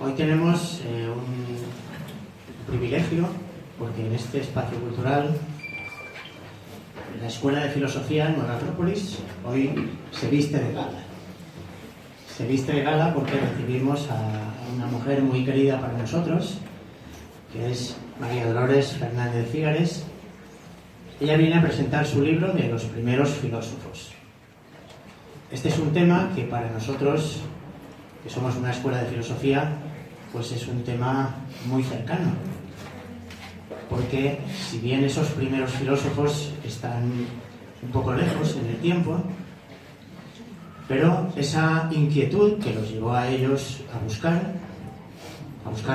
Hoy tenemos un privilegio, porque en este espacio cultural, la Escuela de Filosofía en Nueva Acrópolis, hoy se viste de gala. Se viste de gala porque recibimos a una mujer muy querida para nosotros, que es María Dolores Fernández Fígares. Ella viene a presentar su libro de los primeros filósofos. Este es un tema que para nosotros, que somos una escuela de filosofía, pues es un tema muy cercano. Porque si bien esos primeros filósofos están un poco lejos en el tiempo, pero esa inquietud que los llevó a ellos a buscar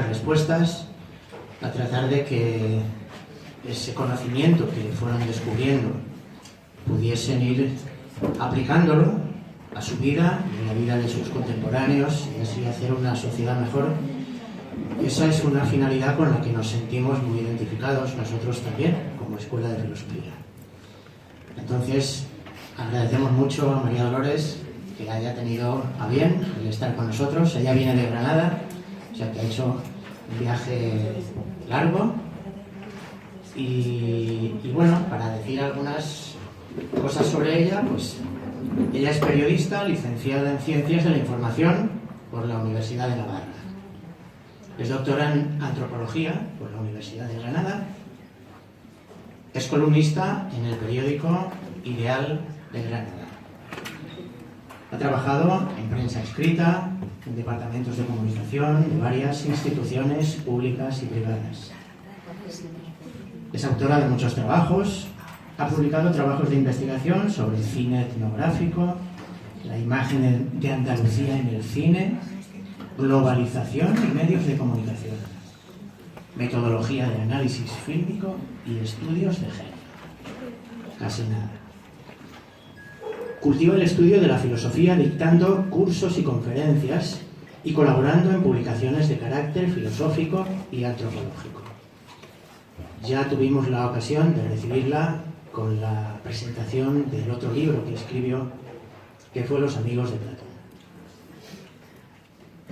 respuestas, a tratar de que ese conocimiento que fueron descubriendo pudiesen ir aplicándolo a su vida y a la vida de sus contemporáneos y así hacer una sociedad mejor. Esa es una finalidad con la que nos sentimos muy identificados nosotros también como Escuela de Filosofía. Entonces, agradecemos mucho a María Dolores que haya tenido a bien el estar con nosotros. Ella viene de Granada, o sea que ha hecho un viaje largo. Y bueno, para decir algunas cosas sobre ella, pues ella es periodista, licenciada en Ciencias de la Información por la Universidad de Navarra. Es doctora en Antropología por la Universidad de Granada. Es columnista en el periódico Ideal de Granada. Ha trabajado en prensa escrita, en departamentos de comunicación de varias instituciones públicas y privadas. Es autora de muchos trabajos. Ha publicado trabajos de investigación sobre cine etnográfico, la imagen de Andalucía en el cine, globalización y medios de comunicación, metodología de análisis fílmico y estudios de género. Casi nada. Cultiva el estudio de la filosofía dictando cursos y conferencias y colaborando en publicaciones de carácter filosófico y antropológico. Ya tuvimos la ocasión de recibirla con la presentación del otro libro que escribió, que fue Los amigos de Platón.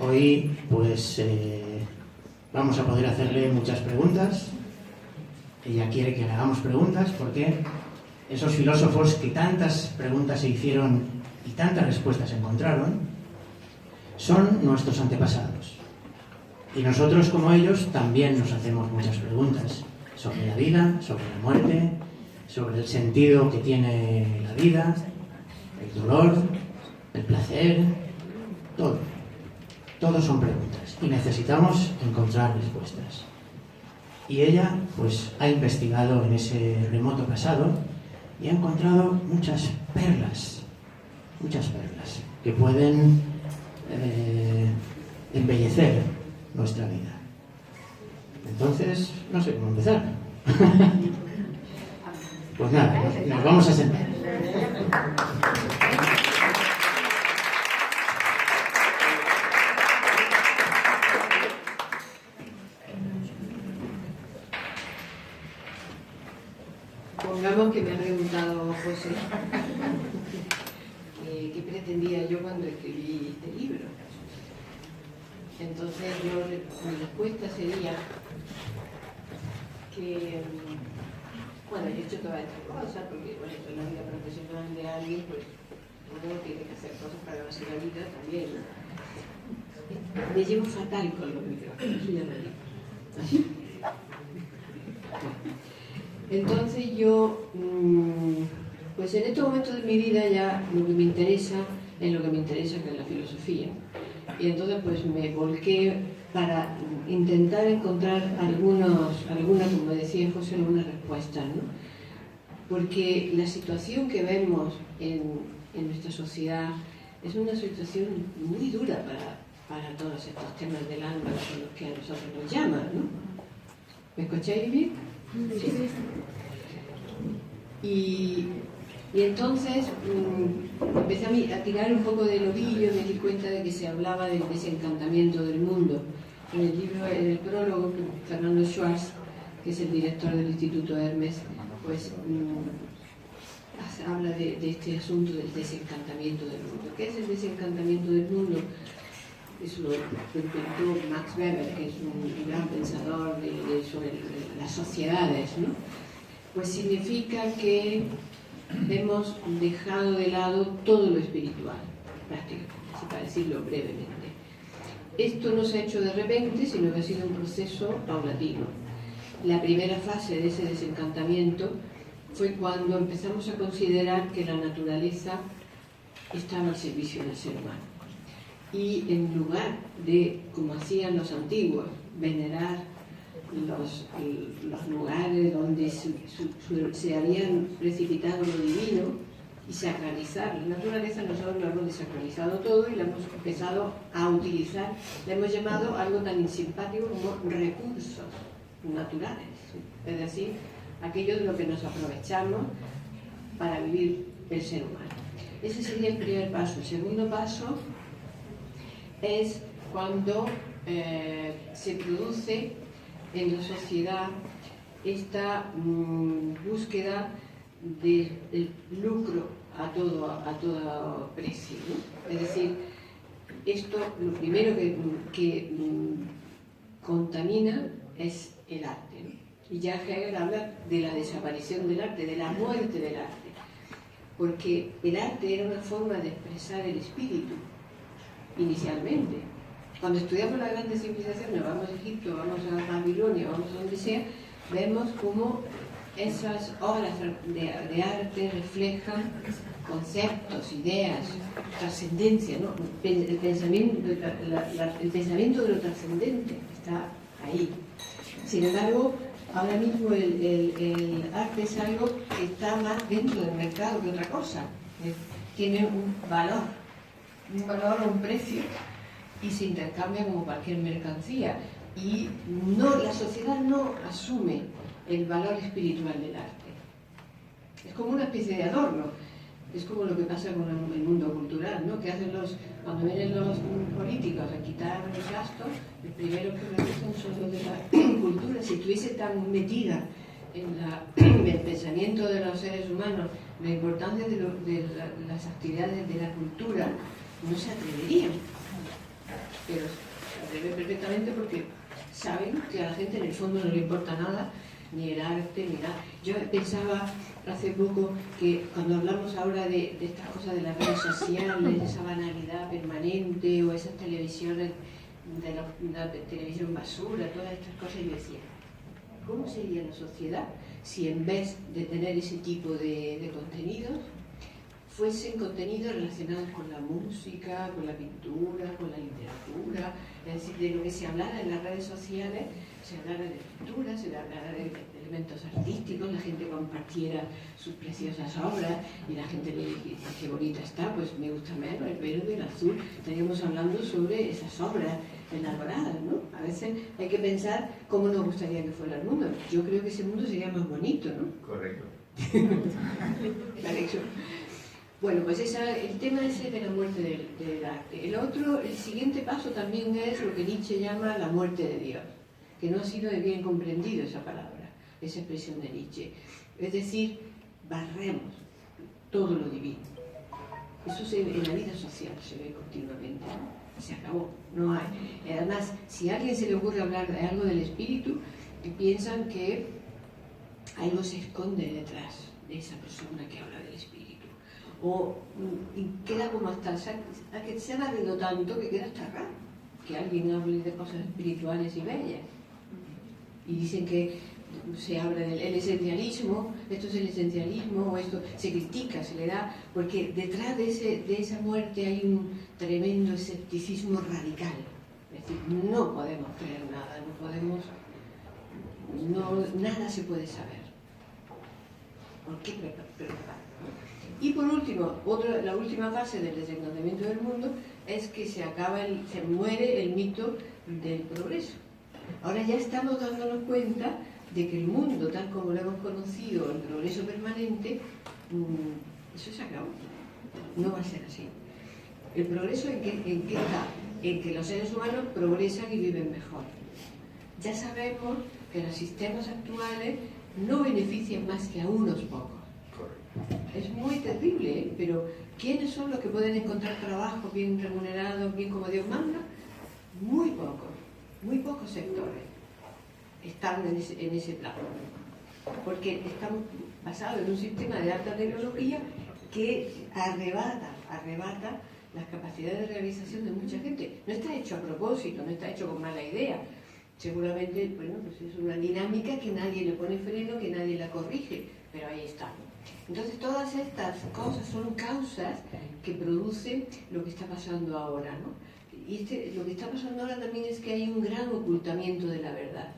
Hoy, pues, vamos a poder hacerle muchas preguntas. Ella quiere que le hagamos preguntas porque esos filósofos que tantas preguntas se hicieron y tantas respuestas encontraron son nuestros antepasados. Y nosotros, como ellos, también nos hacemos muchas preguntas sobre la vida, sobre la muerte, sobre el sentido que tiene la vida, el dolor, el placer, todo. Todos son preguntas y necesitamos encontrar respuestas. Y ella, pues, ha investigado en ese remoto pasado y ha encontrado muchas perlas que pueden embellecer nuestra vida. Entonces, no sé cómo empezar. Pues nada, nos vamos a sentar. Pongamos que me ha preguntado José qué pretendía yo cuando escribí este libro. Entonces mi respuesta sería que, bueno, yo he hecho todas estas cosas porque, bueno, en la vida profesional de alguien, pues uno tiene que hacer cosas para ganarse la vida también, ¿no? Me llevo fatal con los micrófonos, ya lo digo. ¿Así? Entonces yo, pues en estos momentos de mi vida ya lo que me interesa es lo que me interesa, que es la filosofía. Y entonces pues me volqué para intentar encontrar algunas, como decía José, algunas respuestas, ¿no? Porque la situación que vemos en nuestra sociedad es una situación muy dura para todos estos temas del alma, que son los que a nosotros nos llaman, ¿no? ¿Me escucháis bien? Sí. Y entonces empecé a tirar un poco del ovillo y me di cuenta de que se hablaba del desencantamiento del mundo. En el libro, en el prólogo, Fernando Schwartz, que es el director del Instituto Hermes, pues habla de este asunto del desencantamiento del mundo. ¿Qué es el desencantamiento del mundo? eso lo inventó Max Weber, que es un gran pensador sobre las sociedades, ¿no? Pues significa que hemos dejado de lado todo lo espiritual, prácticamente, para decirlo brevemente. Esto no se ha hecho de repente, sino que ha sido un proceso paulatino. La primera fase de ese desencantamiento fue cuando empezamos a considerar que la naturaleza estaba al servicio del ser humano. Y en lugar de, como hacían los antiguos, venerar los lugares donde se habían precipitado lo divino y sacralizar la naturaleza, nosotros lo hemos desacralizado todo y lo hemos empezado a utilizar, le hemos llamado algo tan insimpático como recursos naturales, es decir, aquello de lo que nos aprovechamos para vivir el ser humano. Ese sería el primer paso. El segundo paso es cuando se produce en la sociedad esta búsqueda del lucro a todo precio, ¿no? Es decir, esto lo primero que contamina es el arte, ¿no? Y ya Hegel habla de la desaparición del arte, de la muerte del arte, porque el arte era una forma de expresar el espíritu inicialmente. Cuando estudiamos las grandes civilizaciones, vamos a Egipto, vamos a Babilonia, vamos a donde sea, vemos cómo esas obras de arte reflejan conceptos, ideas, trascendencia, ¿no? El pensamiento de lo trascendente está ahí. Sin embargo, ahora mismo el arte es algo que está más dentro del mercado que otra cosa. Tiene un valor o un precio y se intercambia como cualquier mercancía. Y la sociedad no asume el valor espiritual del arte. Es como una especie de adorno. Es como lo que pasa con el mundo cultural, ¿no? Que hacen cuando vienen los políticos a quitar los gastos, los primeros que reducen son los de la cultura. Si estuviese tan metida en el pensamiento de los seres humanos, la importancia de las actividades de la cultura, no se atreverían. Pero se atreven perfectamente porque saben que a la gente en el fondo no le importa nada, ni el arte, ni nada. Yo pensaba hace poco que cuando hablamos ahora de estas cosas de las redes sociales, de esa banalidad permanente o esas televisiones, de la televisión basura, todas estas cosas, yo decía, ¿cómo sería la sociedad si en vez de tener ese tipo de contenidos, fuesen contenidos relacionados con la música, con la pintura, con la literatura? Es decir, de lo que se hablara en las redes sociales, se hablara de pintura, se hablara de elementos artísticos, la gente compartiera sus preciosas obras y la gente le dice, qué bonita está, pues me gusta menos el verde, el azul. Estaríamos hablando sobre esas obras elaboradas, ¿no? A veces hay que pensar cómo nos gustaría que fuera el mundo. Yo creo que ese mundo sería más bonito, ¿no? Correcto. Bueno, pues el tema ese de la muerte del arte. El siguiente paso también es lo que Nietzsche llama la muerte de Dios, que no ha sido bien comprendido esa palabra, esa expresión de Nietzsche. Es decir, barremos todo lo divino. Eso en la vida social se ve continuamente, ¿no? Se acabó, no hay. Además, si a alguien se le ocurre hablar de algo del espíritu, piensan que algo se esconde detrás de esa persona que habla del espíritu. Y queda como hasta, que se ha barrido tanto que queda hasta raro que alguien hable de cosas espirituales y bellas. Y dicen que se habla del esencialismo, esto es el esencialismo, o esto se critica, se le da, porque detrás de esa muerte hay un tremendo escepticismo radical. Es decir, no podemos creer nada, nada se puede saber. ¿Por qué preocupar? Y por último, la última fase del desencantamiento del mundo es que se muere el mito del progreso. Ahora ya estamos dándonos cuenta de que el mundo, tal como lo hemos conocido, el progreso permanente, eso se acabó. No va a ser así. ¿El progreso en qué está? En que los seres humanos progresan y viven mejor. Ya sabemos que los sistemas actuales no benefician más que a unos pocos. Es muy terrible, ¿eh? Pero ¿quiénes son los que pueden encontrar trabajo bien remunerados, bien como Dios manda? muy pocos sectores están en ese plano, porque estamos basados en un sistema de alta tecnología que arrebata las capacidades de realización de mucha gente. No está hecho a propósito, no está hecho con mala idea. Seguramente, bueno, pues es una dinámica que nadie le pone freno, que nadie la corrige, pero ahí está. Entonces, todas estas cosas son causas que producen lo que está pasando ahora, ¿no? Y lo que está pasando ahora también es que hay un gran ocultamiento de la verdad,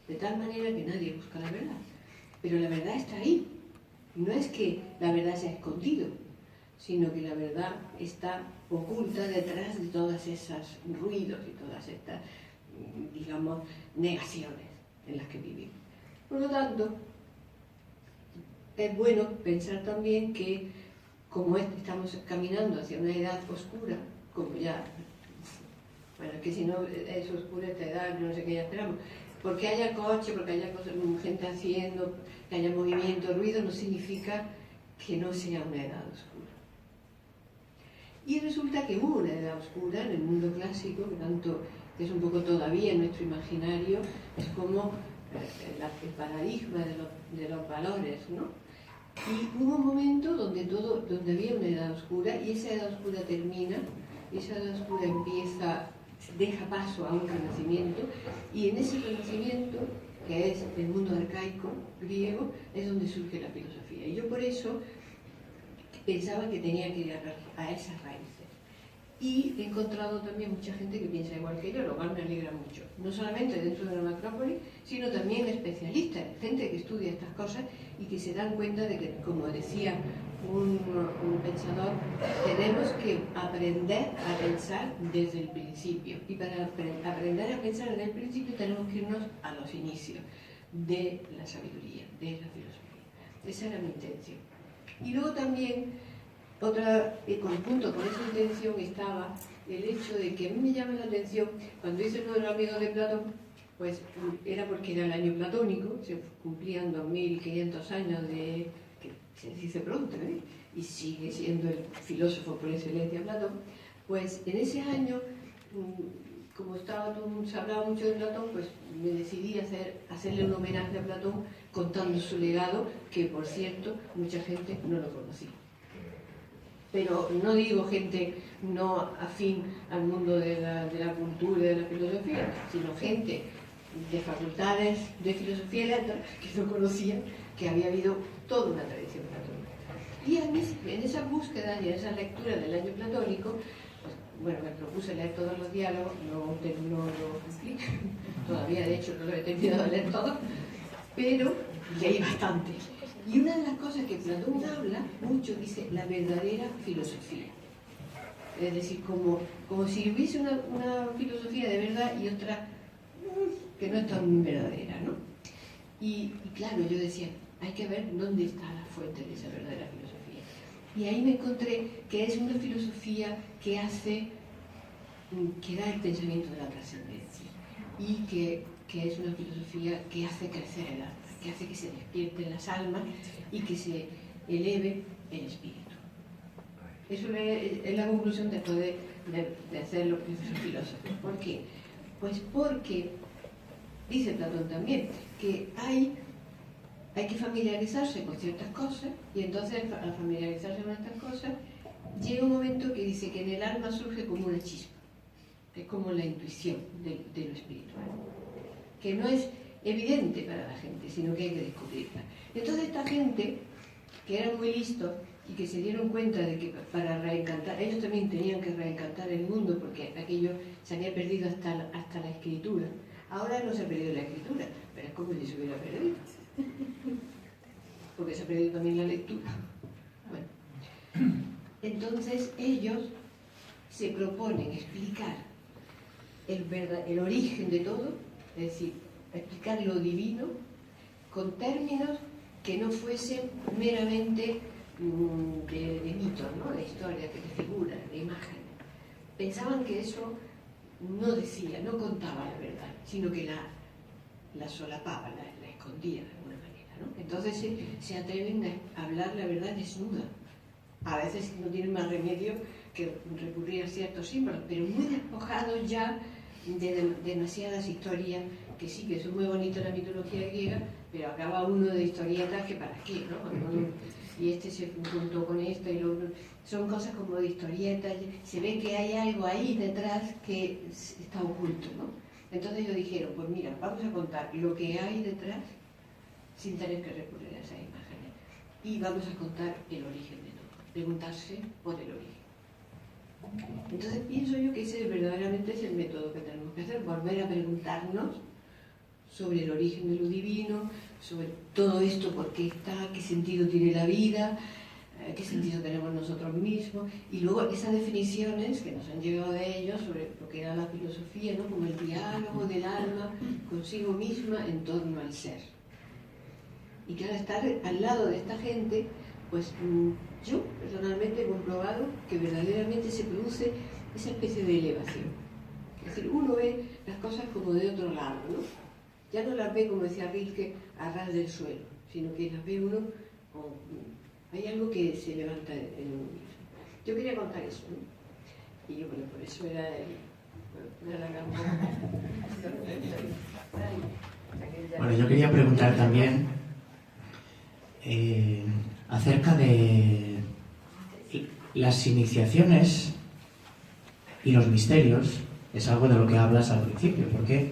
de tal manera que nadie busca la verdad. Pero la verdad está ahí. No es que la verdad se ha escondido, sino que la verdad está oculta detrás de todas esas ruidos y todas estas, digamos, negaciones en las que vivimos. Por lo tanto, es bueno pensar también que, como estamos caminando hacia una edad oscura, como ya, bueno, que si no es oscura esta edad, no sé qué ya esperamos, porque haya coche, porque haya cosas, gente haciendo, que haya movimiento, ruido, no significa que no sea una edad oscura. Y resulta que hubo una edad oscura en el mundo clásico, que es un poco todavía en nuestro imaginario, es como el paradigma de los valores, ¿no? Y hubo un momento donde había una edad oscura, y esa edad oscura termina, esa edad oscura deja paso a un renacimiento, y en ese renacimiento, que es el mundo arcaico griego, es donde surge la filosofía. Y yo por eso pensaba que tenía que ir a esas raíces. Y he encontrado también mucha gente que piensa igual que yo, lo cual me alegra mucho. No solamente dentro de la metrópoli, sino también especialistas, gente que estudia estas cosas y que se dan cuenta de que, como decía un pensador, tenemos que aprender a pensar desde el principio. Y para aprender a pensar desde el principio tenemos que irnos a los inicios de la sabiduría, de la filosofía. Esa era mi intención. Y luego también, conjunto con esa intención estaba el hecho de que a mí me llama la atención, cuando hice lo de los amigos de Platón, pues era porque era el año platónico, se cumplían 2500 años que se dice pronto, ¿eh? Y sigue siendo el filósofo por excelencia Platón. Pues en ese año, como se hablaba mucho de Platón, pues me decidí hacerle un homenaje a Platón contando su legado, que por cierto mucha gente no lo conocía. Pero no digo gente no afín al mundo de la cultura y de la filosofía, sino gente de facultades de filosofía y letras que no conocían que había habido toda una tradición platónica. Y a mí, en esa búsqueda y en esa lectura del año platónico, pues, bueno, me propuse leer todos los diálogos, no lo cumplí, todavía de hecho no lo he terminado de leer todo, pero leí bastante. Y una de las cosas que Platón habla mucho, dice, la verdadera filosofía. Es decir, como si hubiese una filosofía de verdad y otra que no es tan verdadera, ¿no? Y claro, yo decía, hay que ver dónde está la fuente de esa verdadera filosofía. Y ahí me encontré que es una filosofía que da el pensamiento de la trascendencia y que es una filosofía que hace crecer el alma, que hace que se despierten las almas y que se eleve el espíritu. Eso es la conclusión después de hacer lo que es el filósofo. ¿Por qué? Pues porque, dice Platón también, que hay que familiarizarse con ciertas cosas, y entonces al familiarizarse con estas cosas llega un momento que dice que en el alma surge como una chispa, que es como la intuición de lo espiritual, que no es evidente para la gente, sino que hay que descubrirla. Entonces esta gente, que eran muy listos y que se dieron cuenta de que para reencantar, ellos también tenían que reencantar el mundo porque aquello se había perdido hasta la escritura. Ahora no se ha perdido la escritura, pero es como si se hubiera perdido, porque se ha perdido también la lectura. Bueno, entonces ellos se proponen explicar el origen de todo, es decir, explicar lo divino con términos que no fuesen meramente de mitos, ¿no? De historias, de figuras, de imágenes. Pensaban que eso no decía, no contaba la verdad, sino que la solapaba, la escondía de alguna manera, ¿no? Entonces se atreven a hablar la verdad desnuda. A veces no tienen más remedio que recurrir a ciertos símbolos, pero muy despojados ya de demasiadas historias, que sí, que son muy bonitas la mitología griega, pero acaba uno de historietas que para qué, ¿no? Y este se juntó con esto y lo otro. Son cosas como de historietas, se ve que hay algo ahí detrás que está oculto, ¿no? Entonces ellos dijeron, pues mira, vamos a contar lo que hay detrás sin tener que recurrir a esas imágenes. Y vamos a contar el origen de todo, preguntarse por el origen. Entonces pienso yo que ese verdaderamente es el método que tenemos que hacer, volver a preguntarnos sobre el origen de lo divino, sobre todo esto, por qué está, qué sentido tiene la vida, qué sentido tenemos nosotros mismos, y luego esas definiciones que nos han llegado de ellos sobre lo que era la filosofía, ¿no? Como el diálogo del alma consigo misma en torno al ser. Y que al estar al lado de esta gente, pues yo personalmente he comprobado que verdaderamente se produce esa especie de elevación. Es decir, uno ve las cosas como de otro lado, ¿no? Ya no las ve, como decía Rilke, a ras del suelo, sino que las ve uno como... Hay algo que se levanta en uno mismo. Yo quería contar eso, ¿no? Y yo, bueno, por eso era Bueno, yo quería preguntar también acerca de las iniciaciones y los misterios. Es algo de lo que hablas al principio, porque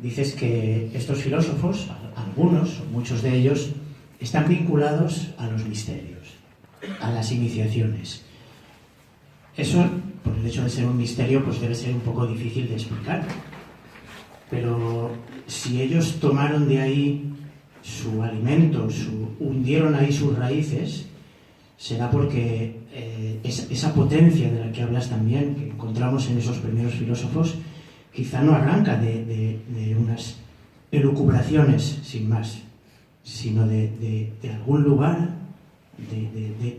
dices que estos filósofos, algunos, muchos de ellos, están vinculados a los misterios, a las iniciaciones. Eso, por el hecho de ser un misterio, pues debe ser un poco difícil de explicar. Pero si ellos tomaron de ahí su alimento, hundieron ahí sus raíces, será porque esa potencia de la que hablas también, que encontramos en esos primeros filósofos, quizá no arranca de unas elucubraciones sin más, sino de algún lugar,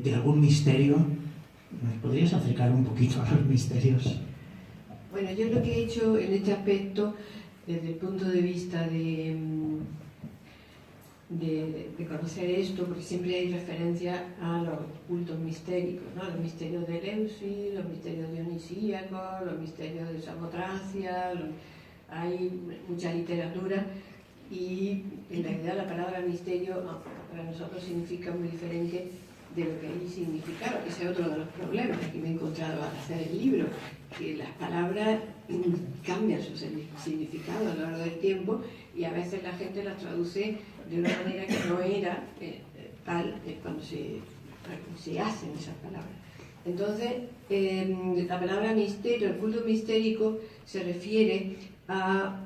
de algún misterio. ¿Nos podrías acercar un poquito a los misterios? Bueno, yo lo que he hecho en este aspecto, desde el punto de vista de conocer esto, porque siempre hay referencia a los cultos mistéricos, ¿no? Los misterios de Eleusis, los misterios dionisíacos, los misterios de Samotracia, hay mucha literatura y en realidad la palabra misterio para nosotros significa muy diferente de lo que ahí significaba, que ese es otro de los problemas que me he encontrado al hacer el libro, que las palabras cambian su significado a lo largo del tiempo y a veces la gente las traduce de una manera que no era tal cuando se hacen esas palabras. Entonces, la palabra misterio, el culto mistérico, se refiere a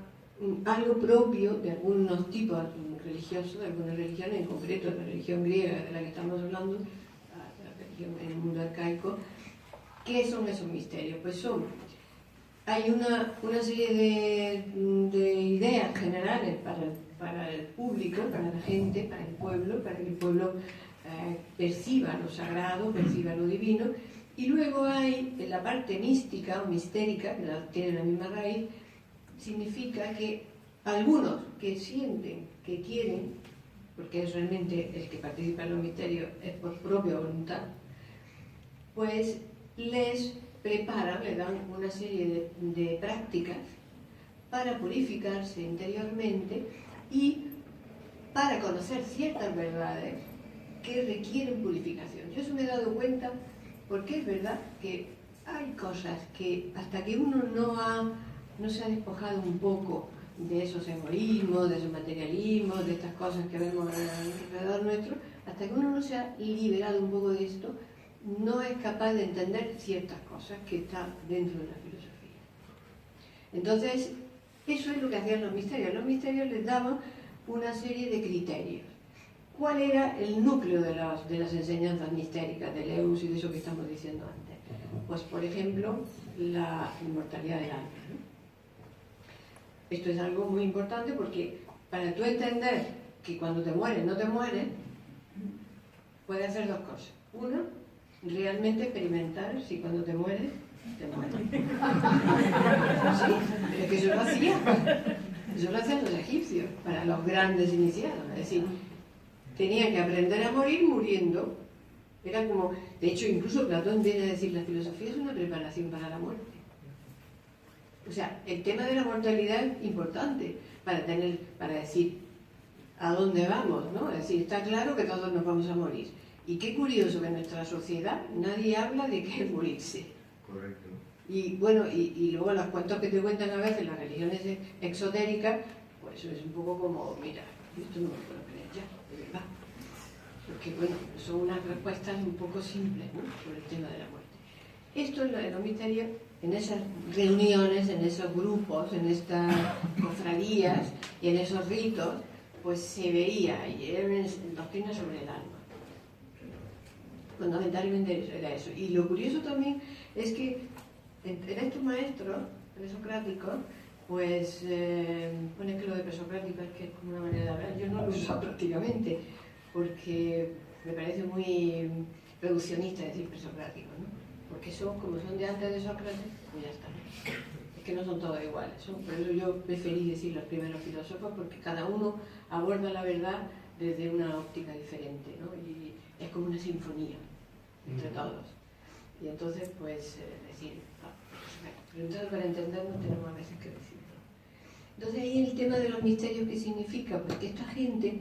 algo propio de algunos tipos religiosos, de algunas religiones, en concreto la religión griega de la que estamos hablando, la religión en el mundo arcaico. ¿Qué son esos misterios? Pues hay una serie de ideas generales para el público, para la gente, para el pueblo, para que el pueblo perciba lo sagrado, perciba lo divino, y luego hay en la parte mística o mistérica, que tiene la misma raíz, significa que algunos que sienten, que quieren, porque es realmente el que participa en los misterios es por propia voluntad, pues les preparan, le dan una serie de prácticas para purificarse interiormente y para conocer ciertas verdades que requieren purificación. Yo eso me he dado cuenta porque es verdad que hay cosas que hasta que uno no se ha despojado un poco de esos egoísmos, de esos materialismos, de estas cosas que vemos alrededor nuestro, hasta que uno no se ha liberado un poco de esto, no es capaz de entender ciertas cosas que están dentro de la filosofía. Entonces, eso es lo que hacían los misterios. Los misterios les daban una serie de criterios. ¿Cuál era el núcleo de las enseñanzas mistéricas de Eleusis y de eso que estamos diciendo antes? Pues, por ejemplo, la inmortalidad del alma, ¿no? Esto es algo muy importante porque para tú entender que cuando te mueres no te mueres, puedes hacer dos cosas. Una, realmente experimentar si cuando te mueres, te mueres. Sí, es que eso lo hacía. Eso lo hacían los egipcios para los grandes iniciados. Es decir, tenían que aprender a morir muriendo. Era como, de hecho, incluso Platón viene a decir, la filosofía es una preparación para la muerte. O sea, el tema de la mortalidad es importante para decir a dónde vamos, ¿no? Es decir, está claro que todos nos vamos a morir. Y qué curioso que en nuestra sociedad nadie habla de qué es morirse. Correcto. Y bueno, y luego los cuentos que te cuentan a veces las religiones exotéricas, pues es un poco como, mira, esto no me lo puedo creer ya, de verdad. Porque bueno, son unas respuestas un poco simples, ¿no?, sobre el tema de la muerte. Esto en los misterios, en esas reuniones, en esos grupos, en estas cofradías y en esos ritos, pues se veía, y era una doctrina sobre el alma. Fundamentalmente era eso. Y lo curioso también es que en estos maestros presocráticos, pues pone que lo de presocrático es que es como una manera de hablar. Yo no lo uso prácticamente, porque me parece muy reduccionista decir presocrático, ¿no? Porque como son de antes de Sócrates, pues ya está. Es que no son todos iguales. Por eso yo preferí decir los primeros filósofos, porque cada uno aborda la verdad desde una óptica diferente, ¿no? Y es como una sinfonía entre todos. Y entonces, pues, decir, entonces para entendernos tenemos a veces que decirlo. Entonces ahí el tema de los misterios, ¿qué significa? Pues que esta gente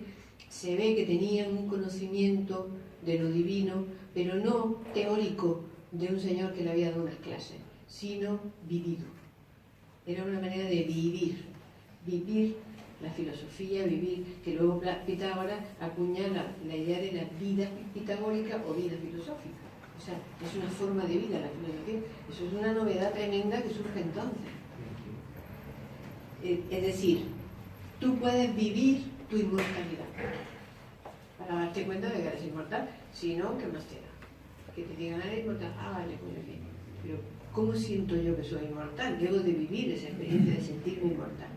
se ve que tenían un conocimiento de lo divino, pero no teórico de un señor que le había dado unas clases, sino vivido. Era una manera de vivir la filosofía, que luego Pitágoras acuña la idea de la vida pitagórica o vida filosófica. O sea, es una forma de vida la filosofía. Eso es una novedad tremenda que surge entonces. Es decir, tú puedes vivir tu inmortalidad para darte cuenta de que eres inmortal. Si no, ¿qué más te da? Que te digan, eres inmortal. Ah, vale, pues bien. Pero, ¿cómo siento yo que soy inmortal? Debo de vivir esa experiencia de sentirme inmortal.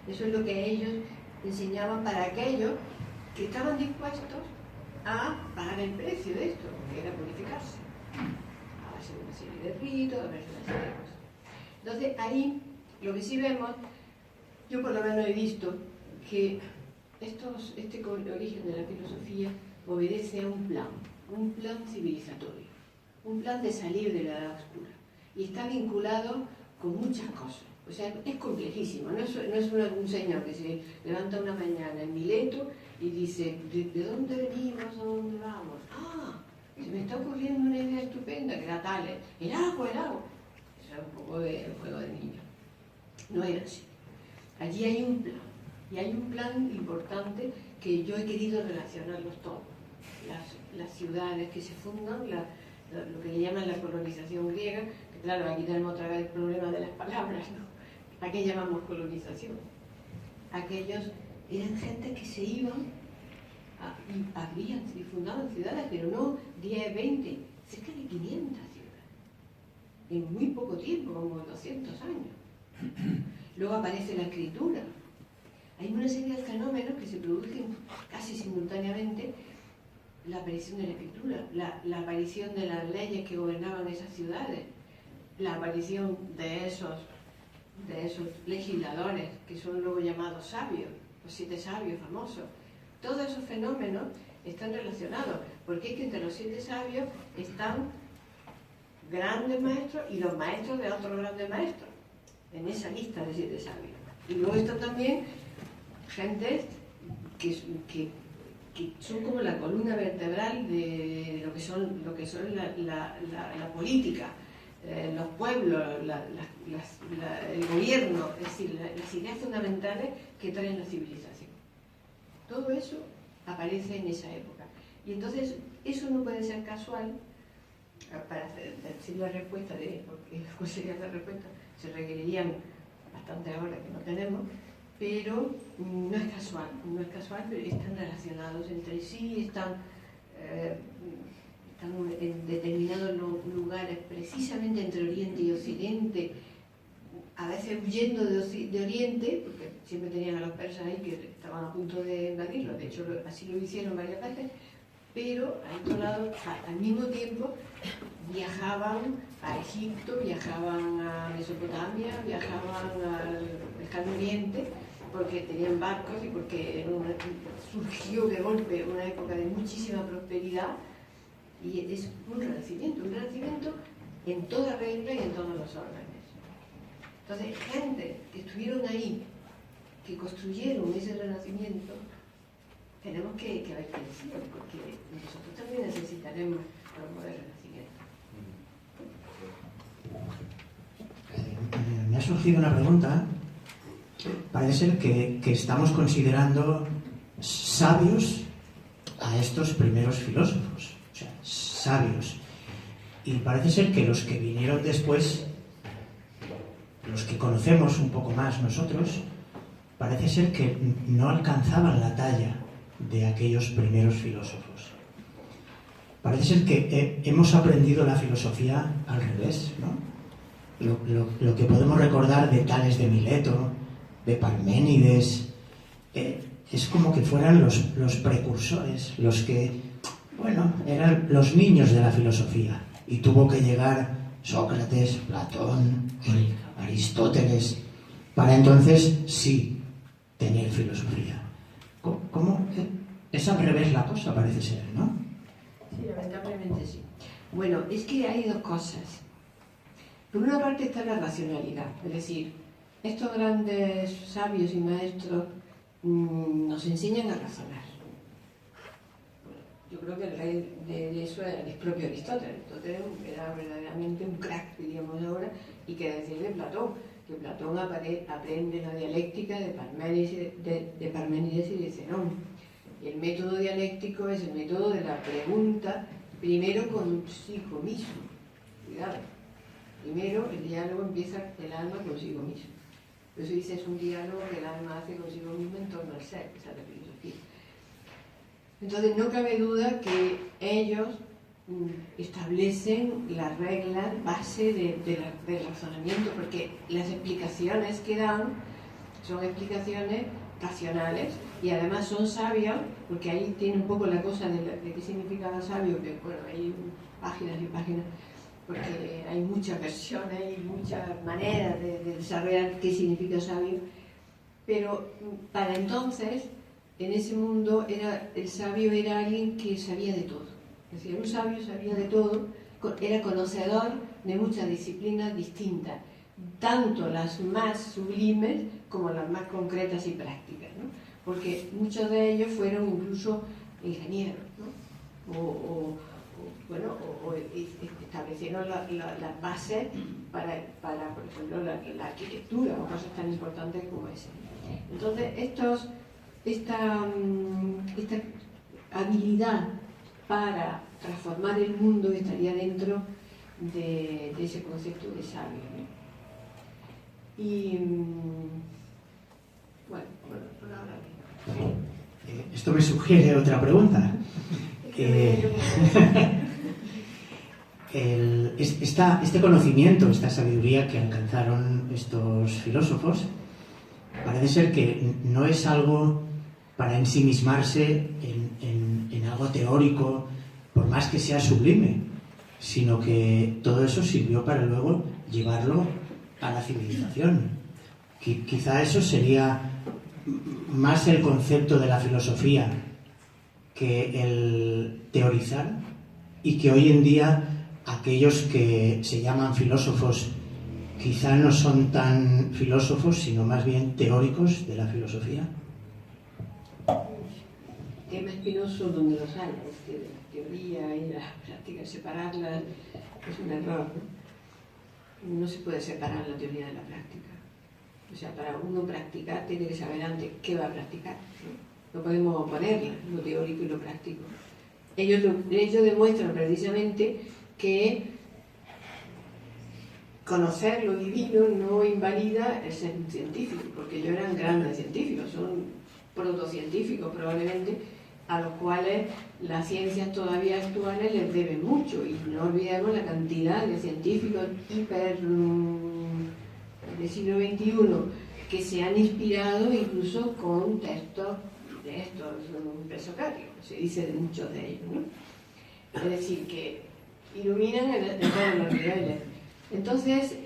Eso es lo que ellos enseñaban para aquellos que estaban dispuestos a pagar el precio de esto, que era purificarse, a base de una serie de ritos, a base de una serie de cosas. Entonces ahí lo que sí vemos, yo por lo menos he visto que este origen de la filosofía obedece a un plan civilizatorio, un plan de salir de la edad oscura, y está vinculado con muchas cosas. O sea, es complejísimo, no es un señor que se levanta una mañana en Mileto y dice, ¿de dónde venimos? ¿A dónde vamos? Ah, se me está ocurriendo una idea estupenda, que era tal, el agua. Eso era un poco de juego de niño. No era así. Allí hay un plan, y hay un plan importante que yo he querido relacionarlos todos. Las ciudades que se fundan, lo que le llaman la colonización griega, que claro, aquí tenemos otra vez el problema de las palabras, ¿no? ¿A qué llamamos colonización? Aquellos eran gente que se iban y fundaban ciudades, pero no 10, 20, cerca de 500 ciudades. En muy poco tiempo, como 200 años. Luego aparece la escritura. Hay una serie de fenómenos que se producen casi simultáneamente. La aparición de la escritura, la aparición de las leyes que gobernaban esas ciudades, la aparición de esos legisladores que son luego llamados sabios, los 7 sabios famosos. Todos esos fenómenos están relacionados, porque es que entre los 7 sabios están grandes maestros y los maestros de otros grandes maestros, en esa lista de 7 sabios. Y luego están también gentes que son como la columna vertebral de lo que son la política, los pueblos, el gobierno, es decir, las ideas fundamentales que traen la civilización. Todo eso aparece en esa época. Y entonces, eso no puede ser casual. Para decir la respuesta, porque cuál sería la respuesta, se requerirían bastantes horas que no tenemos, pero no es casual, pero están relacionados entre sí, están en determinados lugares, precisamente entre Oriente y Occidente, a veces huyendo de Oriente, porque siempre tenían a los persas ahí que estaban a punto de invadirlo, de hecho así lo hicieron varias veces, pero al otro lado, al mismo tiempo, viajaban a Egipto, viajaban a Mesopotamia, viajaban al Lejano Oriente, porque tenían barcos y porque surgió de golpe una época de muchísima prosperidad, y es un renacimiento en toda regla y en todos los órdenes. Entonces, gente que estuvieron ahí, que construyeron ese renacimiento, tenemos que ver quiénes son, porque nosotros también necesitaremos promover el renacimiento. Me ha surgido una pregunta. Parece ser que estamos considerando sabios a estos primeros filósofos, o sea, sabios. Y parece ser que los que vinieron después, los que conocemos un poco más nosotros, parece ser que no alcanzaban la talla de aquellos primeros filósofos. Parece ser que hemos aprendido la filosofía al revés, ¿no? Lo que podemos recordar de Tales de Mileto, de Parménides, es como que fueran los precursores, los que, bueno, eran los niños de la filosofía. Y tuvo que llegar Sócrates, Platón, Aristóteles, para entonces sí tener filosofía. ¿Cómo? Es al revés la cosa, parece ser, ¿no? Sí, lamentablemente sí. Bueno, es que hay dos cosas. Por una parte está la racionalidad, es decir, estos grandes sabios y maestros nos enseñan a razonar. Yo creo que el rey de eso es propio Aristóteles. Aristóteles era verdaderamente un crack, diríamos ahora, y que decir de Platón, que Platón aprende la dialéctica de Parménides y de Zenón. Y el método dialéctico es el método de la pregunta, primero consigo mismo. Cuidado. Primero el diálogo empieza el alma consigo mismo. Por eso dice, es un diálogo que el alma hace consigo mismo en torno al ser, esa es la filosofía. Entonces no cabe duda que ellos establecen las reglas base del razonamiento, porque las explicaciones que dan son explicaciones racionales y además son sabios, porque ahí tiene un poco la cosa de qué significa sabio, que bueno, hay páginas y páginas, porque hay muchas versiones y muchas maneras de desarrollar qué significa sabio, pero para entonces, en ese mundo, el sabio era alguien que sabía de todo. Es decir, un sabio sabía de todo, era conocedor de muchas disciplinas distintas, tanto las más sublimes como las más concretas y prácticas, ¿no? Porque muchos de ellos fueron incluso ingenieros, ¿no? O establecieron las bases para, por ejemplo, la arquitectura o cosas tan importantes como esa. Entonces, esta habilidad para transformar el mundo estaría dentro de ese concepto de sabio, ¿no? Y bueno, por ahora. Esto me sugiere otra pregunta. Este conocimiento, esta sabiduría que alcanzaron estos filósofos, parece ser que no es algo para ensimismarse en algo teórico, por más que sea sublime, sino que todo eso sirvió para luego llevarlo a la civilización. Quizá eso sería más el concepto de la filosofía que el teorizar, y que hoy en día aquellos que se llaman filósofos quizá no son tan filósofos, sino más bien teóricos de la filosofía. Tema espinoso donde los hay, es que la teoría y la práctica, separarlas es un error, ¿no? No se puede separar la teoría de la práctica. O sea, para uno practicar tiene que saber antes qué va a practicar, ¿no? No podemos oponerla, lo teórico y lo práctico. Ellos demuestran precisamente que conocer lo divino no invalida el ser un científico, porque ellos eran grandes científicos, son protocientíficos probablemente, a los cuales las ciencias todavía actuales les deben mucho, y no olvidemos la cantidad de científicos del siglo XXI que se han inspirado incluso con textos de estos presocráticos, se dice de muchos de ellos, ¿no? Es decir, que iluminan en todos los niveles. Entonces,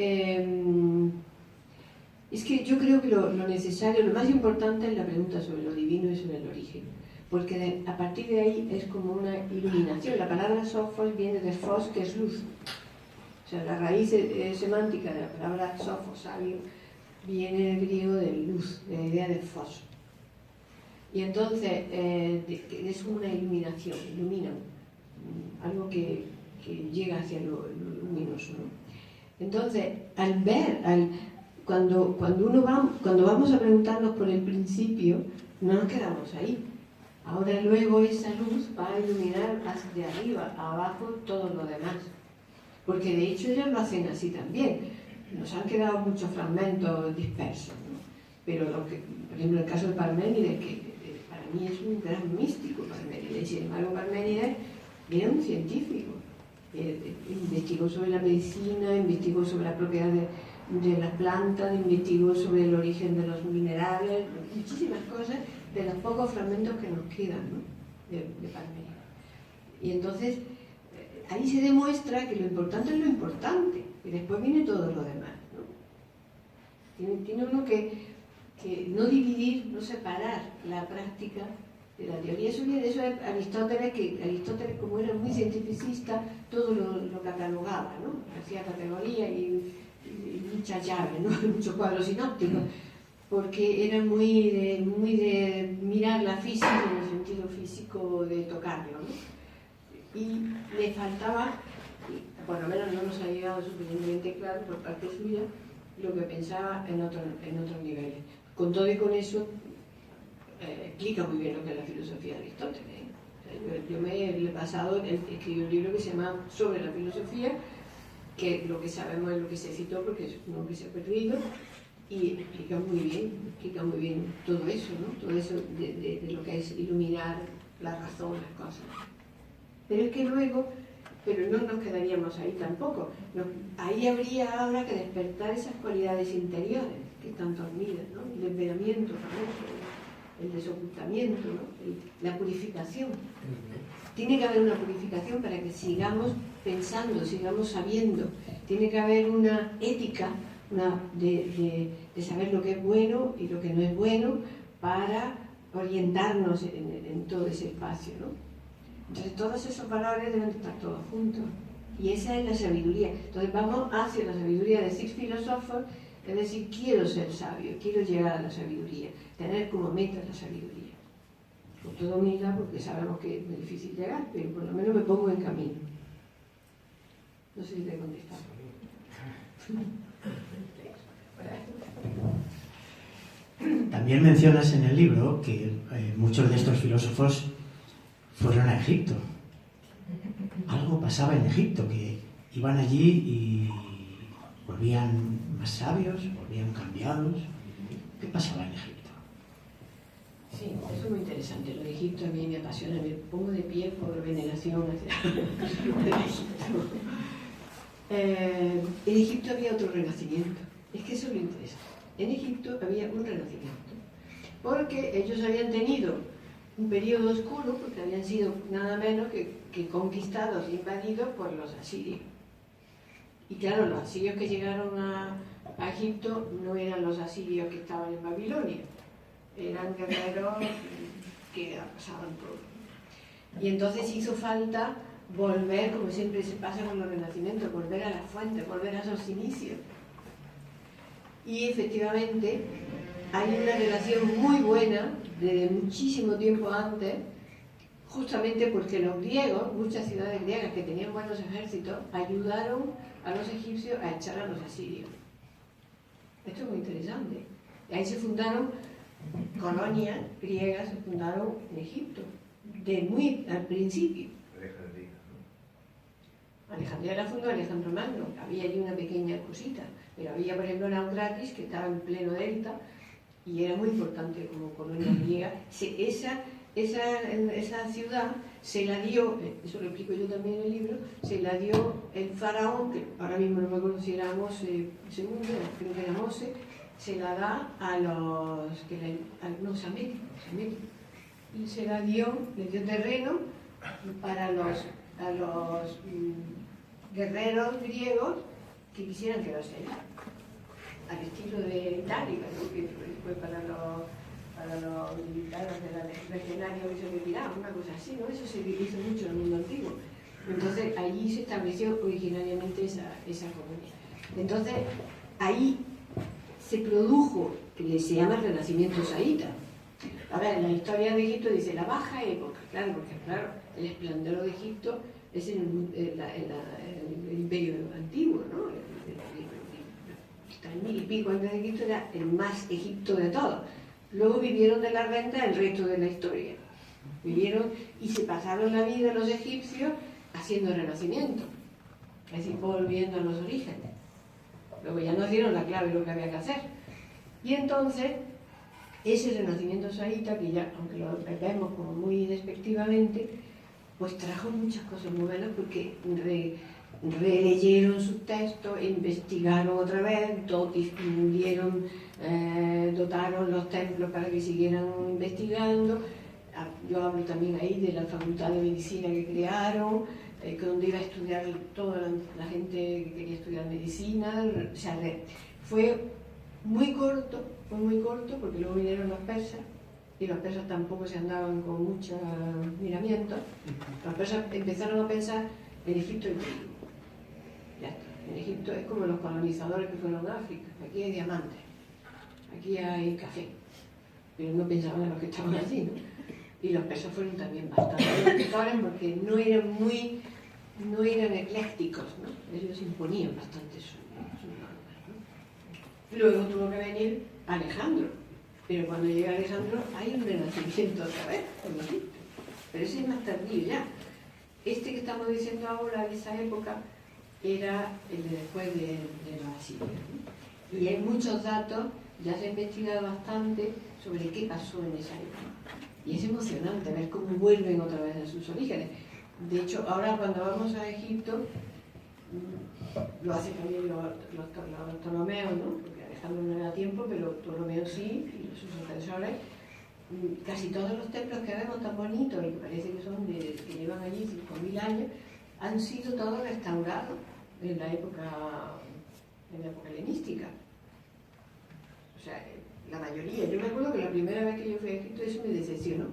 es que yo creo que lo necesario, lo más importante es la pregunta sobre lo divino y sobre el origen, porque a partir de ahí es como una iluminación. La palabra sophos viene de phos, que es luz. O sea, la raíz semántica de la palabra sofos, sabio, viene del griego de luz, de la idea de fos. Y entonces es una iluminación, ilumina algo que llega hacia lo luminoso, ¿no? Entonces, al ver, cuando vamos a preguntarnos por el principio, no nos quedamos ahí. Ahora luego esa luz va a iluminar de arriba a abajo todo lo demás. Porque de hecho ellos lo hacen así también. Nos han quedado muchos fragmentos dispersos, ¿no? Pero por ejemplo, el caso de Parménides, que para mí es un gran místico Parménides, sin embargo Parménides era un científico. Investigó sobre la medicina, investigó sobre las propiedades de las plantas, investigó sobre el origen de los minerales, muchísimas cosas de los pocos fragmentos que nos quedan, ¿no? de Parménides. Y entonces ahí se demuestra que lo importante es lo importante y después viene todo lo demás, ¿no? Tiene uno que no dividir, no separar la práctica de la teoría. Eso viene de eso de Aristóteles, que Aristóteles, como era muy cientificista, todo lo catalogaba, ¿no? Hacía categoría y muchas llaves, ¿no? Muchos cuadros sinópticos, porque era muy de mirar la física en el sentido físico de tocarlo, ¿no? Y le faltaba, por lo menos no nos ha llegado suficientemente claro por parte suya, lo que pensaba en otros niveles. Con todo y con eso, explica muy bien lo que es la filosofía de Aristóteles, ¿eh? Yo me he pasado, escribí un libro que se llama Sobre la filosofía, que lo que sabemos es lo que se citó porque es uno que se ha perdido, y explica muy bien todo eso, ¿no? Todo eso de lo que es iluminar la razón, las cosas. Pero es que luego, pero no nos quedaríamos ahí tampoco. Ahí habría ahora que despertar esas cualidades interiores que están dormidas, ¿no? El desvelamiento, el desocultamiento, ¿no? La purificación. Tiene que haber una purificación para que sigamos pensando, sigamos sabiendo. Tiene que haber una ética de saber lo que es bueno y lo que no es bueno para orientarnos en todo ese espacio, ¿no? Entonces todos esos valores deben estar todos juntos. Y esa es la sabiduría. Entonces vamos hacia la sabiduría de Six Philosophers, es decir, quiero ser sabio, quiero llegar a la sabiduría, tener como meta la sabiduría. Con toda humildad, porque sabemos que es muy difícil llegar, pero por lo menos me pongo en camino. No sé si te he contestado. También mencionas en el libro que muchos de estos filósofos fueron a Egipto. Algo pasaba en Egipto, que iban allí y volvían más sabios, volvían cambiados. ¿Qué pasaba en Egipto? Sí, eso es muy interesante. Lo de Egipto a mí me apasiona, me pongo de pie por veneración hacia Egipto. En Egipto había otro renacimiento. Es que eso es lo interesante. En Egipto había un renacimiento, porque ellos habían tenido un periodo oscuro, porque habían sido nada menos que conquistados e invadidos por los asirios. Y claro, los asirios que llegaron a Egipto no eran los asirios que estaban en Babilonia, eran guerreros que pasaban todo. Y entonces hizo falta volver, como siempre se pasa con los renacimientos, volver a la fuente, volver a esos inicios. Y efectivamente hay una relación muy buena desde muchísimo tiempo antes, justamente porque los griegos, muchas ciudades griegas que tenían buenos ejércitos, ayudaron a los egipcios a echar a los asirios. Esto es muy interesante. Y ahí se fundaron colonias griegas, se fundaron en Egipto, de muy al principio. Alejandría la fundó Alejandro Magno, había allí una pequeña cosita, pero había, por ejemplo, Naucratis, que estaba en pleno delta, y era muy importante como colonia griega. Esa ciudad se la dio, eso lo explico yo también en el libro, se la dio el faraón, que ahora mismo no me acuerdo si era Mose II, creo que era Mose, se la da a los saméticos, y se la dio, le dio terreno para los guerreros griegos que quisieran quedarse allá, al estilo de Itálica, ¿no? Que fue para los militares de la legionaria que se retiraban, una cosa así, ¿no? Eso se hizo mucho en el mundo antiguo. Entonces allí se estableció originariamente esa colonia. Entonces ahí se produjo, que se llama el Renacimiento Saíta. A ver, en la historia de Egipto dice la baja época, claro, porque claro, el esplendor de Egipto es en el imperio antiguo, ¿no? 3000 y pico antes de Cristo era el más Egipto de todos. Luego vivieron de la renta el resto de la historia. Vivieron y se pasaron la vida los egipcios haciendo renacimiento, es decir, volviendo a los orígenes. Luego ya nos dieron la clave de lo que había que hacer. Y entonces, ese renacimiento saíta, que ya, aunque lo vemos como muy despectivamente, pues trajo muchas cosas muy buenas porque releyeron sus textos, investigaron otra vez, dotaron los templos para que siguieran investigando. Yo hablo también ahí de la facultad de medicina que crearon, donde iba a estudiar toda la gente que quería estudiar medicina. O sea, fue muy corto porque luego vinieron los persas y los persas tampoco se andaban con mucho miramiento. Los persas empezaron a pensar en Egipto y trigo. Ya está. En Egipto es como los colonizadores que fueron a África. Aquí hay diamantes, aquí hay café, pero no pensaban en los que estaban allí, ¿no? Y los persas fueron también bastante protectores porque no eran eclécticos, ¿no? Ellos imponían bastante sus normas, ¿no? Luego tuvo que venir Alejandro, pero cuando llega Alejandro hay un renacimiento otra vez en Egipto, pero ese es más tardío ya. Este que estamos diciendo ahora de esa época era el de después de los asirios, ¿no? Y hay muchos datos, ya se ha investigado bastante sobre qué pasó en esa época. Y es emocionante ver cómo vuelven otra vez a sus orígenes. De hecho, ahora cuando vamos a Egipto, lo hacen también los Ptolomeos, ¿no? Porque Alejandro no era tiempo, pero Ptolomeo sí, y sus sucesores. Casi todos los templos que vemos tan bonitos, y que parece que son que llevan allí 5000 años, han sido todos restaurados en la época helenística. O sea, la mayoría. Yo me acuerdo que la primera vez que yo fui a Egipto eso me decepcionó.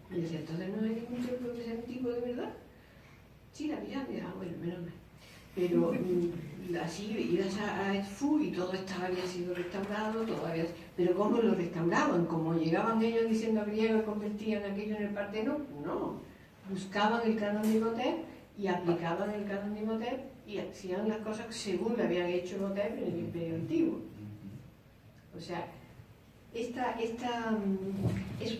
Me decía, entonces no hay ningún templo que sea antiguo de verdad. Sí, la pirámide, bueno, menos mal. Pero así ibas a Edfu y todo había sido restaurado, pero ¿cómo lo restauraban? Como llegaban ellos diciendo griego, convertían aquello en el Partenón. No, buscaban el canon de Imhotep y aplicaban el canon de Imhotep y hacían las cosas según le habían hecho Imhotep en el Imperio Antiguo. O sea, es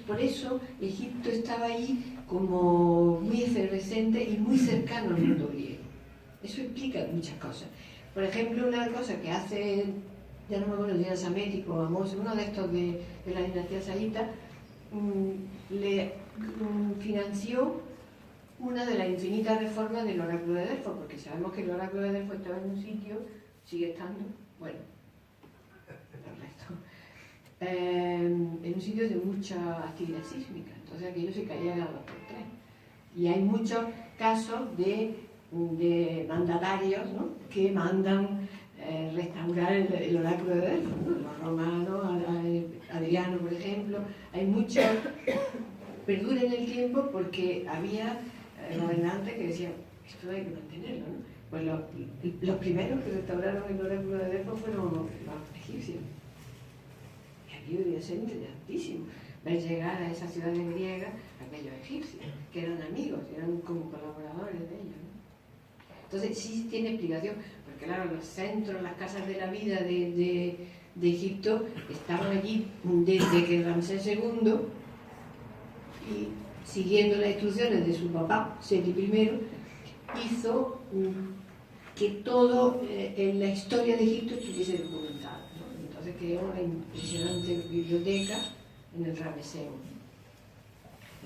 por eso Egipto estaba ahí como muy efervescente y muy cercano al mundo griego. Eso explica muchas cosas. Por ejemplo, una cosa que hace, ya no me acuerdo si era Samético o Amos, uno de estos de la dinastía saíta, le financió una de las infinitas reformas del oráculo de Delfos, porque sabemos que el oráculo de Delfos estaba en un sitio, sigue estando, bueno, el resto, en un sitio de mucha actividad sísmica, entonces aquello se caía cada 2 por 3. Y hay muchos casos de mandatarios, ¿no?, que mandan restaurar el oráculo de Delfos, ¿no? Los romanos, Adriano, por ejemplo. Hay muchos, perdura en el tiempo porque había gobernantes que decían, esto hay que mantenerlo, ¿no? Pues los primeros que restauraron el oráculo de Delfos fueron los egipcios. Y aquello debía ser interesantísimo ver llegar a esas ciudades griegas aquellos egipcios, que eran amigos, eran como colaboradores de ellos, ¿no? Entonces sí tiene explicación, porque claro, los centros, las casas de la vida de Egipto estaban allí desde que Ramsés II, y siguiendo las instrucciones de su papá, Seti I, hizo que todo en la historia de Egipto estuviese documentado, ¿no? Entonces creó una impresionante biblioteca en el Rameseo.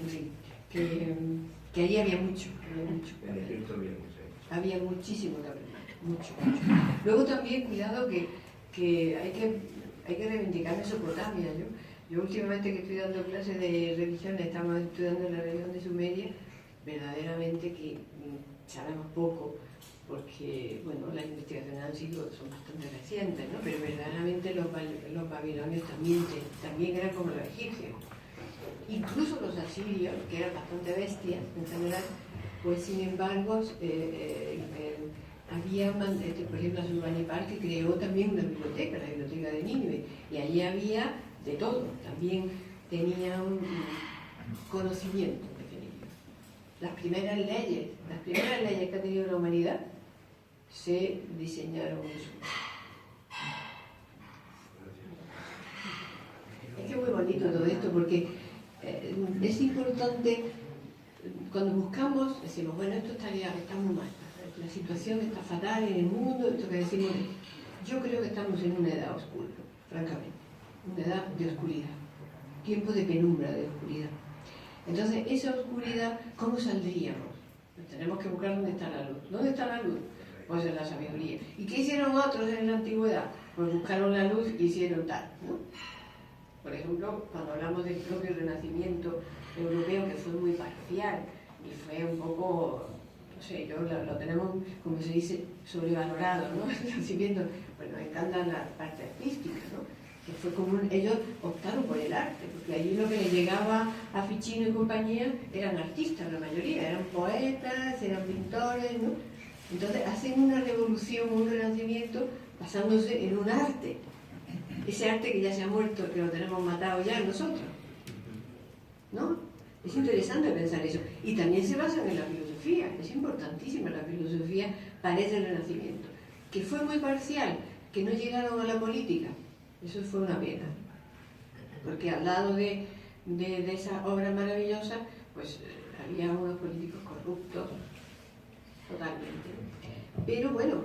En fin, que allí había mucho. Había muchísimo que aprender, mucho. Luego también, cuidado, que hay que reivindicar Mesopotamia. Yo últimamente que estoy dando clases de religión, estamos estudiando la religión de Sumeria, verdaderamente que sabemos poco, porque bueno, las investigaciones son bastante recientes, ¿no? Pero verdaderamente los babilonios también eran como los egipcios. Incluso los asirios, que eran bastante bestias en general, Pues sin embargo, había, por ejemplo, Asurbanipal, que creó también una biblioteca, la biblioteca de Nínive, y allí había de todo, también tenían conocimiento, en definitiva. Las primeras leyes que ha tenido la humanidad se diseñaron en Sumer. Es que es muy bonito todo esto porque es importante, cuando buscamos, decimos, bueno, esto está muy mal, la situación está fatal en el mundo, esto que decimos, yo creo que estamos en una edad oscura, francamente, una edad de oscuridad, tiempo de penumbra, de oscuridad. Entonces, esa oscuridad, ¿cómo saldríamos? Pues tenemos que buscar dónde está la luz. ¿Dónde está la luz? Pues en la sabiduría. ¿Y qué hicieron otros en la antigüedad? Pues buscaron la luz y hicieron tal, ¿no? Por ejemplo, cuando hablamos del propio renacimiento europeo, que fue muy parcial y fue un poco, no sé, lo tenemos, como se dice, sobrevalorado, ¿no? El renacimiento, pues nos encanta la parte artística, ¿no? Que fue como ellos optaron por el arte, porque allí lo que les llegaba a Ficino y compañía eran artistas, la mayoría, eran poetas, eran pintores, ¿no? Entonces hacen una revolución, un renacimiento, basándose en un arte. Ese arte que ya se ha muerto, que lo tenemos matado ya nosotros, ¿no? Es interesante pensar eso. Y también se basan en la filosofía, es importantísima la filosofía para ese renacimiento, que fue muy parcial, que no llegaron a la política. Eso fue una pena, porque al lado de esa obra maravillosa, pues había unos políticos corruptos, totalmente. Pero bueno,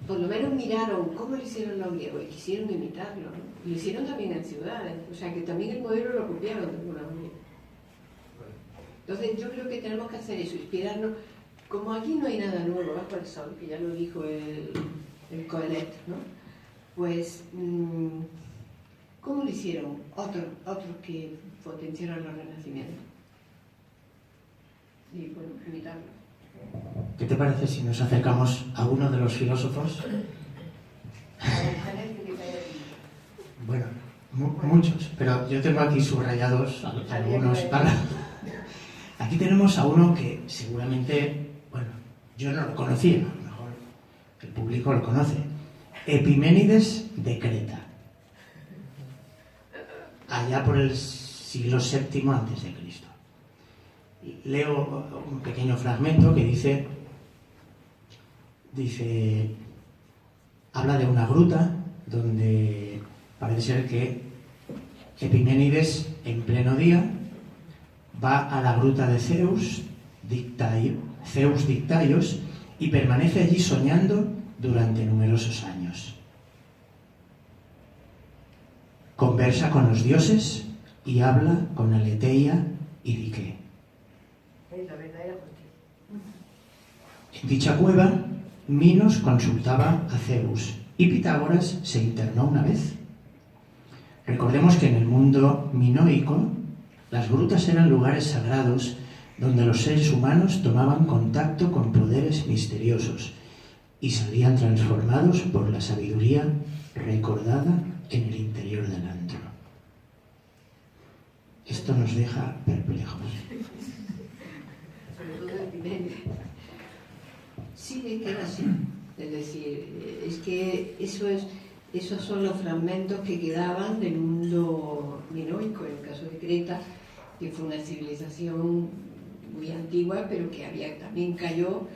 por lo menos miraron cómo lo hicieron los griegos y quisieron imitarlo, ¿no? Y lo hicieron también en ciudades, o sea que también el modelo lo copiaron de alguna manera. Entonces yo creo que tenemos que hacer eso, inspirarnos. Como aquí no hay nada nuevo bajo el sol, que ya lo dijo el Coelet, ¿no? Pues, ¿cómo lo hicieron otros que potenciaron los renacimientos? Y bueno, imitarlo. ¿Qué te parece si nos acercamos a uno de los filósofos? Bueno, muchos, pero yo tengo aquí subrayados algunos para... Aquí tenemos a uno que seguramente, bueno, yo no lo conocía, a lo mejor el público lo conoce. Epiménides de Creta, allá por el siglo VII a.C. Leo un pequeño fragmento que dice, habla de una gruta donde parece ser que Epiménides en pleno día va a la gruta de Zeus Dictaios y permanece allí soñando durante numerosos años. Conversa con los dioses y habla con Aleteia y Dike. En dicha cueva, Minos consultaba a Zeus y Pitágoras se internó una vez. Recordemos que en el mundo minoico, las grutas eran lugares sagrados donde los seres humanos tomaban contacto con poderes misteriosos y salían transformados por la sabiduría recordada en el interior del antro. Esto nos deja perplejos. Sobre todo Epiménides. Sí, es que era así. Es decir, es que esos son los fragmentos que quedaban del mundo minoico, en el caso de Creta, que fue una civilización muy antigua, pero que también cayó.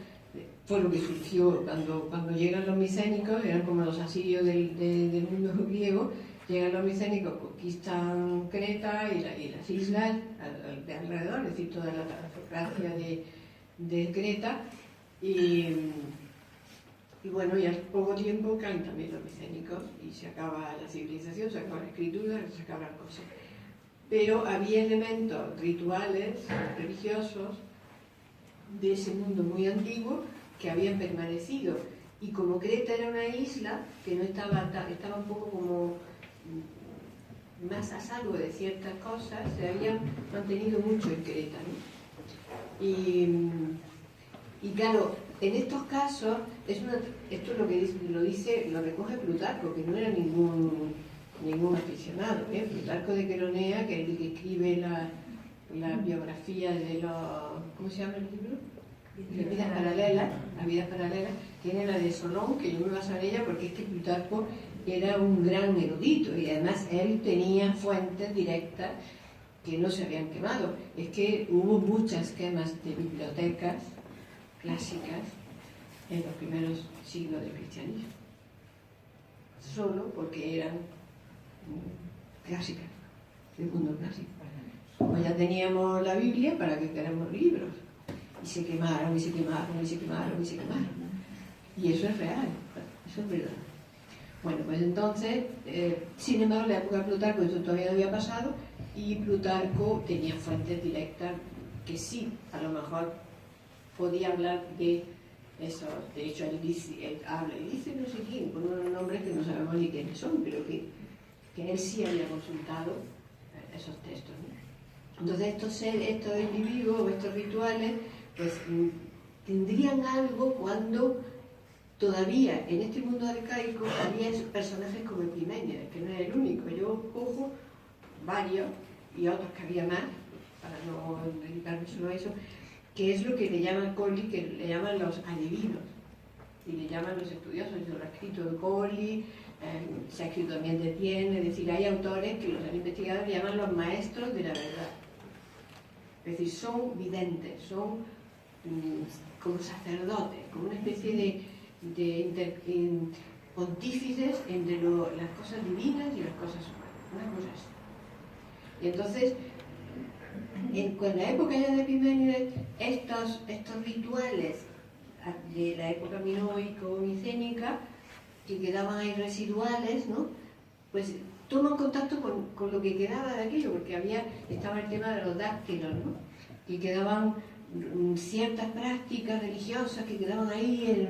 Fue lo que surgió cuando llegan los micénicos, eran como los asirios del mundo griego, llegan los micénicos, conquistan Creta y las islas de alrededor, es decir, toda la aristocracia de Creta, y bueno, y al poco tiempo caen también los micénicos y se acaba la civilización, se acaba la escritura, se acaban las cosas. Pero había elementos rituales, religiosos, de ese mundo muy antiguo, que habían permanecido, y como Creta era una isla que no estaba un poco como más a salvo de ciertas cosas, se habían mantenido mucho en Creta, ¿no? Y claro, en estos casos esto es lo que lo recoge Plutarco, que no era ningún aficionado, ¿eh? Plutarco de Queronea, que es el que escribe la biografía de los... ¿cómo se llama el libro? las vidas paralelas, tiene la de Solón, que yo me baso en ella porque es que Plutarco era un gran erudito y además él tenía fuentes directas que no se habían quemado. Es que hubo muchas quemas de bibliotecas clásicas en los primeros siglos del cristianismo, solo porque eran clásicas, del mundo clásico. Pues ya teníamos la Biblia, ¿para qué queremos libros? Y se quemaron, y se quemaron, y se quemaron, y se quemaron. Y eso es real, eso es verdad. Bueno, pues entonces, sin embargo, en la época de Plutarco esto todavía no había pasado, y Plutarco tenía fuentes directas que sí, a lo mejor podía hablar de eso. De hecho, él habla y dice no sé quién, con unos nombres que no sabemos ni quiénes son, pero que él sí había consultado esos textos, ¿no? Entonces estos individuos, estos rituales, pues tendrían algo cuando todavía en este mundo arcaico había esos personajes como Epiménides, que no era el único. Yo cojo varios y otros que había más, para no dedicarme solo a eso, que es lo que le llaman Colli, que le llaman los adivinos, y le llaman los estudiosos. Lo ha escrito de Colli, se ha escrito también de Etienne, es decir, hay autores que los han investigado y llaman los maestros de la verdad. Es decir, son videntes, son como sacerdotes, como una especie de pontífices entre las cosas divinas y las cosas humanas, una cosa así. Y entonces, con la época ya de Epiménides, estos rituales de la época minoico-micénica, que quedaban ahí residuales, ¿no? Pues toman contacto con lo que quedaba de aquello, porque estaba el tema de los dáctilos, ¿no? Y quedaban ciertas prácticas religiosas que quedaban ahí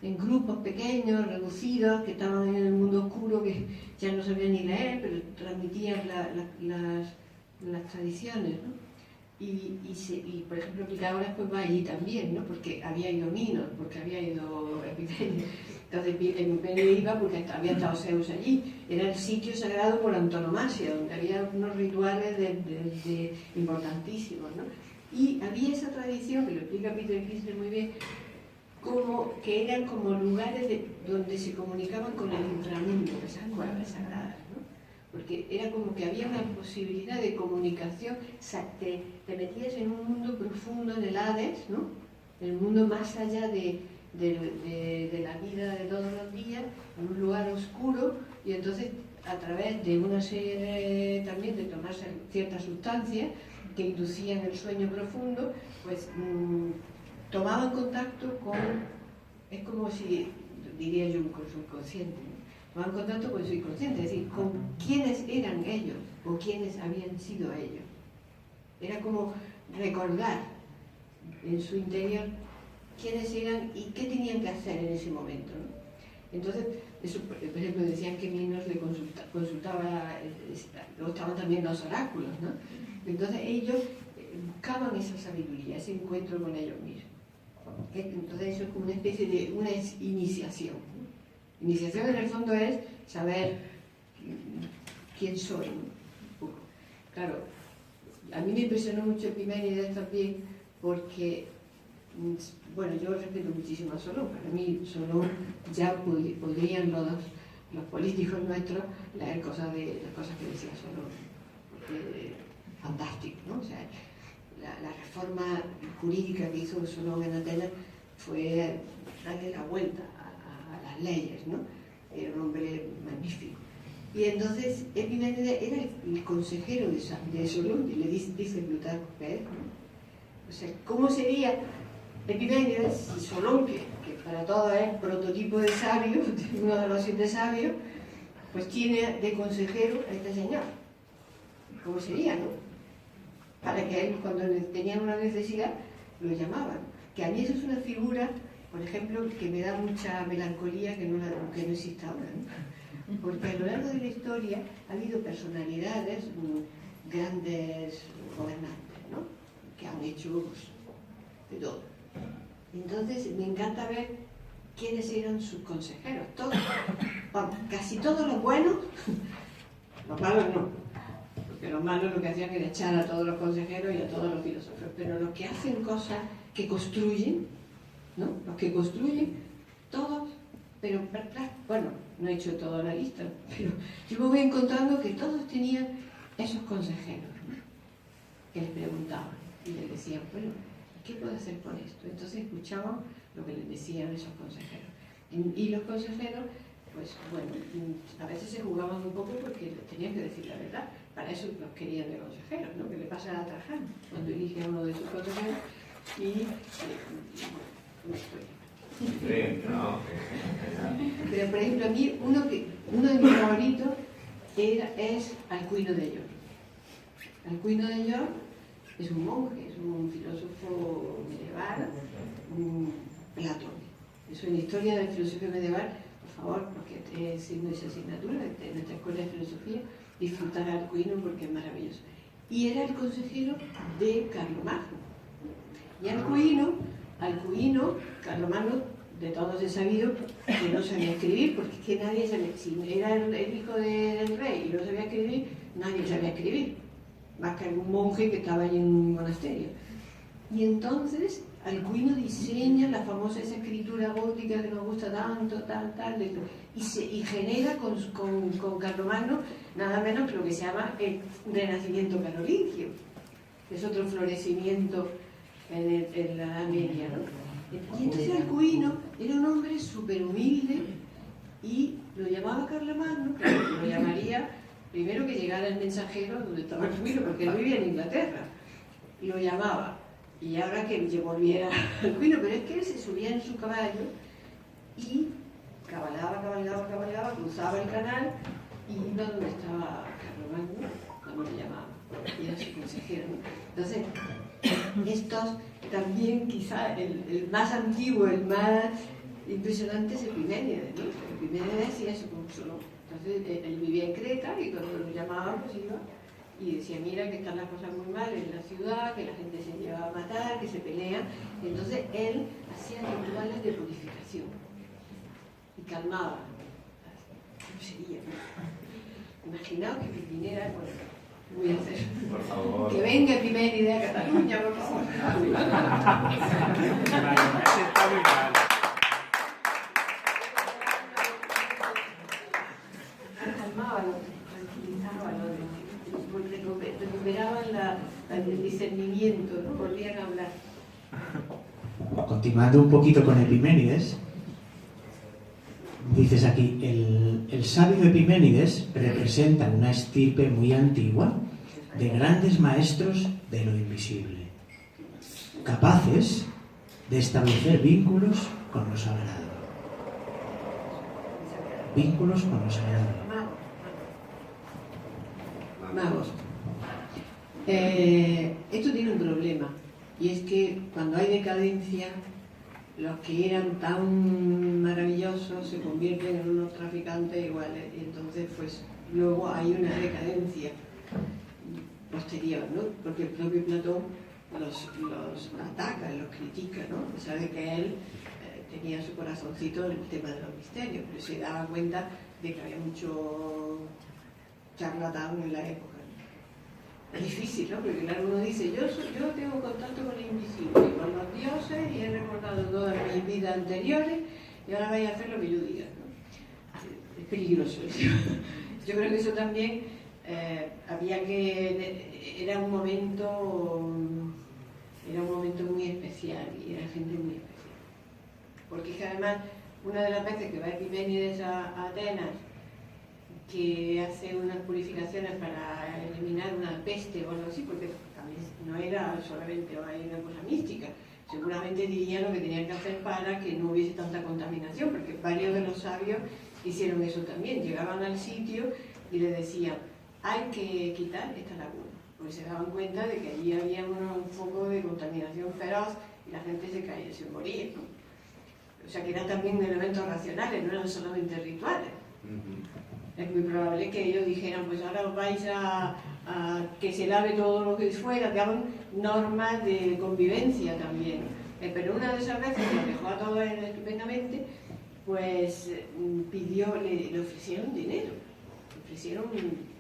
en grupos pequeños, reducidos, que estaban en el mundo oscuro, que ya no sabían ni leer, pero transmitían las tradiciones, ¿no? Y por ejemplo, Pitágoras pues va allí también, ¿no? Porque había ido Minos, porque había ido Epiménides. Entonces Epiménides iba porque había estado Zeus allí. Era el sitio sagrado por antonomasia, donde había unos rituales importantísimos, ¿no? Y había esa tradición, que lo explica Peter Kirchner muy bien, como que eran como lugares donde se comunicaban con el inframundo, esas cuevas sagradas, ¿no? Porque era como que había una posibilidad de comunicación, te metías en un mundo profundo, en el Hades, ¿no? El mundo más allá de la vida de todos los días, en un lugar oscuro, y entonces a través de una serie también de tomarse ciertas sustancias que inducían el sueño profundo, pues tomaban contacto es como si, diría yo, con su inconsciente, ¿no? Tomaban contacto con su inconsciente, es decir, con quiénes eran ellos o quiénes habían sido ellos. Era como recordar en su interior quiénes eran y qué tenían que hacer en ese momento, ¿no? Entonces, eso, por ejemplo, decían que Minos le consultaba, luego estaban también los oráculos, ¿no? Entonces ellos buscaban esa sabiduría, ese encuentro con ellos mismos. Entonces eso es como una especie de una iniciación, ¿no? Iniciación en el fondo es saber quién soy, ¿no? Claro, a mí me impresionó mucho Epiménides también porque, bueno, yo respeto muchísimo a Solón. Para mí Solón ya podrían los políticos nuestros leer las cosas que decía Solón, porque fantástico, ¿no? O sea, la reforma jurídica que hizo Solón en Atenas fue darle la vuelta a las leyes, ¿no? Era un hombre magnífico. Y entonces Epiménides era el consejero de Solón, y le dice Plutarco que es, ¿no? O sea, ¿cómo sería Epiménides y Solón, que para todos es prototipo de sabio, uno de los 7 sabios, pues tiene de consejero a este señor? ¿Cómo sería, no? Para que él, cuando tenían una necesidad, lo llamaban. Que a mí eso es una figura, por ejemplo, que me da mucha melancolía que no exista ahora, ¿no? Porque a lo largo de la historia ha habido personalidades, grandes gobernantes, ¿no? Que han hecho pues, de todo. Entonces me encanta ver quiénes eran sus consejeros, todos. Vamos, casi todos los buenos, los malos no. Porque los malos lo que hacían era echar a todos los consejeros y a todos los filósofos, pero los que hacen cosas que construyen, ¿no? Los que construyen, todos, pero bueno, no he hecho toda la lista, pero yo me voy encontrando que todos tenían esos consejeros, ¿no? Que les preguntaban y les decían, bueno, ¿qué puedo hacer con esto? Entonces escuchaban lo que les decían esos consejeros. Y los consejeros, pues bueno, a veces se jugaban un poco porque tenían que decir la verdad. Para eso los querían de consejeros, ¿no? Que le pasa a Trajano cuando elige a uno de sus consejeros y pero por ejemplo a mí uno de mis favoritos es Alcuino de York. Alcuino de York es un monje, es un filósofo medieval, un Platón. Eso en historia de la filosofía medieval, por favor, porque es nuestra asignatura de nuestra escuela de filosofía, disfrutar a Alcuino porque es maravilloso. Y era el consejero de Carlomagno. Y Alcuino, Carlomagno, de todos es sabido que no sabía escribir, porque es que nadie sabía, si era el hijo del rey y no sabía escribir, nadie sabía escribir, más que algún monje que estaba allí en un monasterio. Y entonces Alcuino diseña la famosa esa escritura gótica que nos gusta tanto, y genera con Carlomagno nada menos que lo que se llama el Renacimiento carolingio, que es otro florecimiento en la Edad Media, ¿no? Y entonces Alcuino era un hombre súper humilde y lo llamaba Carlomagno, claro, lo llamaría primero que llegara el mensajero donde estaba Alcuino, porque él vivía en Inglaterra, y lo llamaba. Y ahora que volviera Alcuino, pero es que él se subía en su caballo y cabalgaba, cruzaba el canal y iba donde estaba Carlomagno cuando le llamaba. Y era su consejero, ¿no? Entonces, estos también, quizá el más antiguo, el más impresionante es Epimenides, ¿no? Epimenides hacía su curso, ¿no? Entonces, él vivía en Creta y cuando lo llamaban, pues iba y decía, mira que están las cosas muy mal en la ciudad, que la gente se lleva a matar, que se pelea. Y entonces él hacía rituales de purificación y calmaba. ¿Cómo sería? Imaginaos que viniera, bueno, voy a hacer. Por favor. Que venga Epimenides a Cataluña, por favor. Está muy mal. Calmaba, tranquilizaba, recuperaban el discernimiento, ¿no? Volvían a hablar. Continuando un poquito con Epimenides, dices aquí, el sabio Epimenides representa una estirpe muy antigua de grandes maestros de lo invisible, capaces de establecer vínculos con lo sagrado. Vínculos con lo sagrado. Vamos. Esto tiene un problema, y es que cuando hay decadencia, los que eran tan maravillosos se convierten en unos traficantes iguales, y entonces pues luego hay una decadencia posterior, ¿no? Porque el propio Platón los ataca, los critica, ¿no? Sabe que él tenía su corazoncito en el tema de los misterios, pero se daba cuenta de que había mucho charlatán en la época. Es difícil, ¿no? Porque claro, uno dice, yo tengo contacto con el invisible, con los dioses, y he recordado todas mis vidas anteriores, y ahora voy a hacer lo que yo diga, ¿no? Es peligroso eso. Yo creo que eso también era un momento muy especial, y era gente muy especial. Porque es que además, una de las veces que va Epimenides a Atenas, que hace unas purificaciones para eliminar una peste o algo así, porque también no era solamente hay una cosa mística, seguramente dirían lo que tenían que hacer para que no hubiese tanta contaminación, porque varios de los sabios hicieron eso también, llegaban al sitio y le decían, hay que quitar esta laguna, porque se daban cuenta de que allí había un foco de contaminación feroz y la gente se caía, se moría, ¿no? O sea que eran también elementos racionales, no eran solamente rituales. Es muy probable que ellos dijeran, pues ahora os vais a que se lave todo lo que fuera, que hagan normas de convivencia también. Pero una de esas veces que lo dejó a todos estupendamente, pues le ofrecieron dinero, le ofrecieron,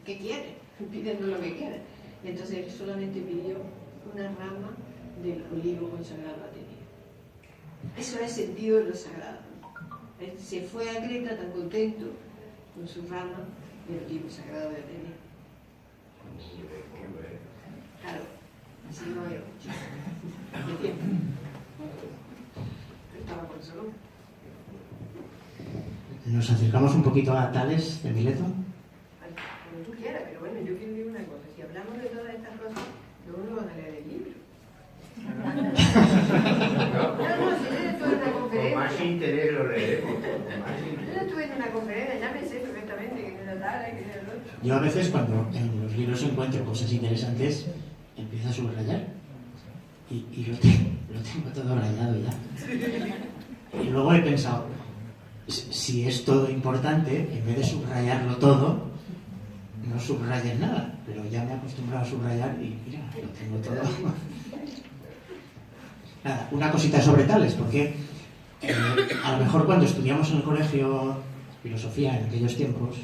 ¿qué quiere? Pidiendo lo que quiere. Y entonces él solamente pidió una rama del olivo consagrado a Atenea. Eso es sentido de lo sagrado. Él se fue a Creta tan contento con su rama del olivo sagrado de Atenea. Claro, así no había mucho de tiempo. Estaba con Solón. Nos acercamos un poquito a Tales de Mileto. Como tú quieras, pero bueno, yo quiero decir una cosa. Si hablamos de todas estas cosas, luego no van a leer el libro. No, si yo estuve en una Con conferencia. más interés lo leeremos. Yo estuve en una conferencia, ya me sé perfectamente que no era tal, que no era el otro. Yo a veces cuando en los libros encuentro cosas interesantes, empiezo a subrayar y lo tengo todo rayado ya. Y luego he pensado, si es todo importante, en vez de subrayarlo todo, no subrayes nada, pero ya me he acostumbrado a subrayar y mira, lo tengo todo. Nada, una cosita sobre Tales, porque a lo mejor cuando estudiamos en el colegio filosofía en aquellos tiempos,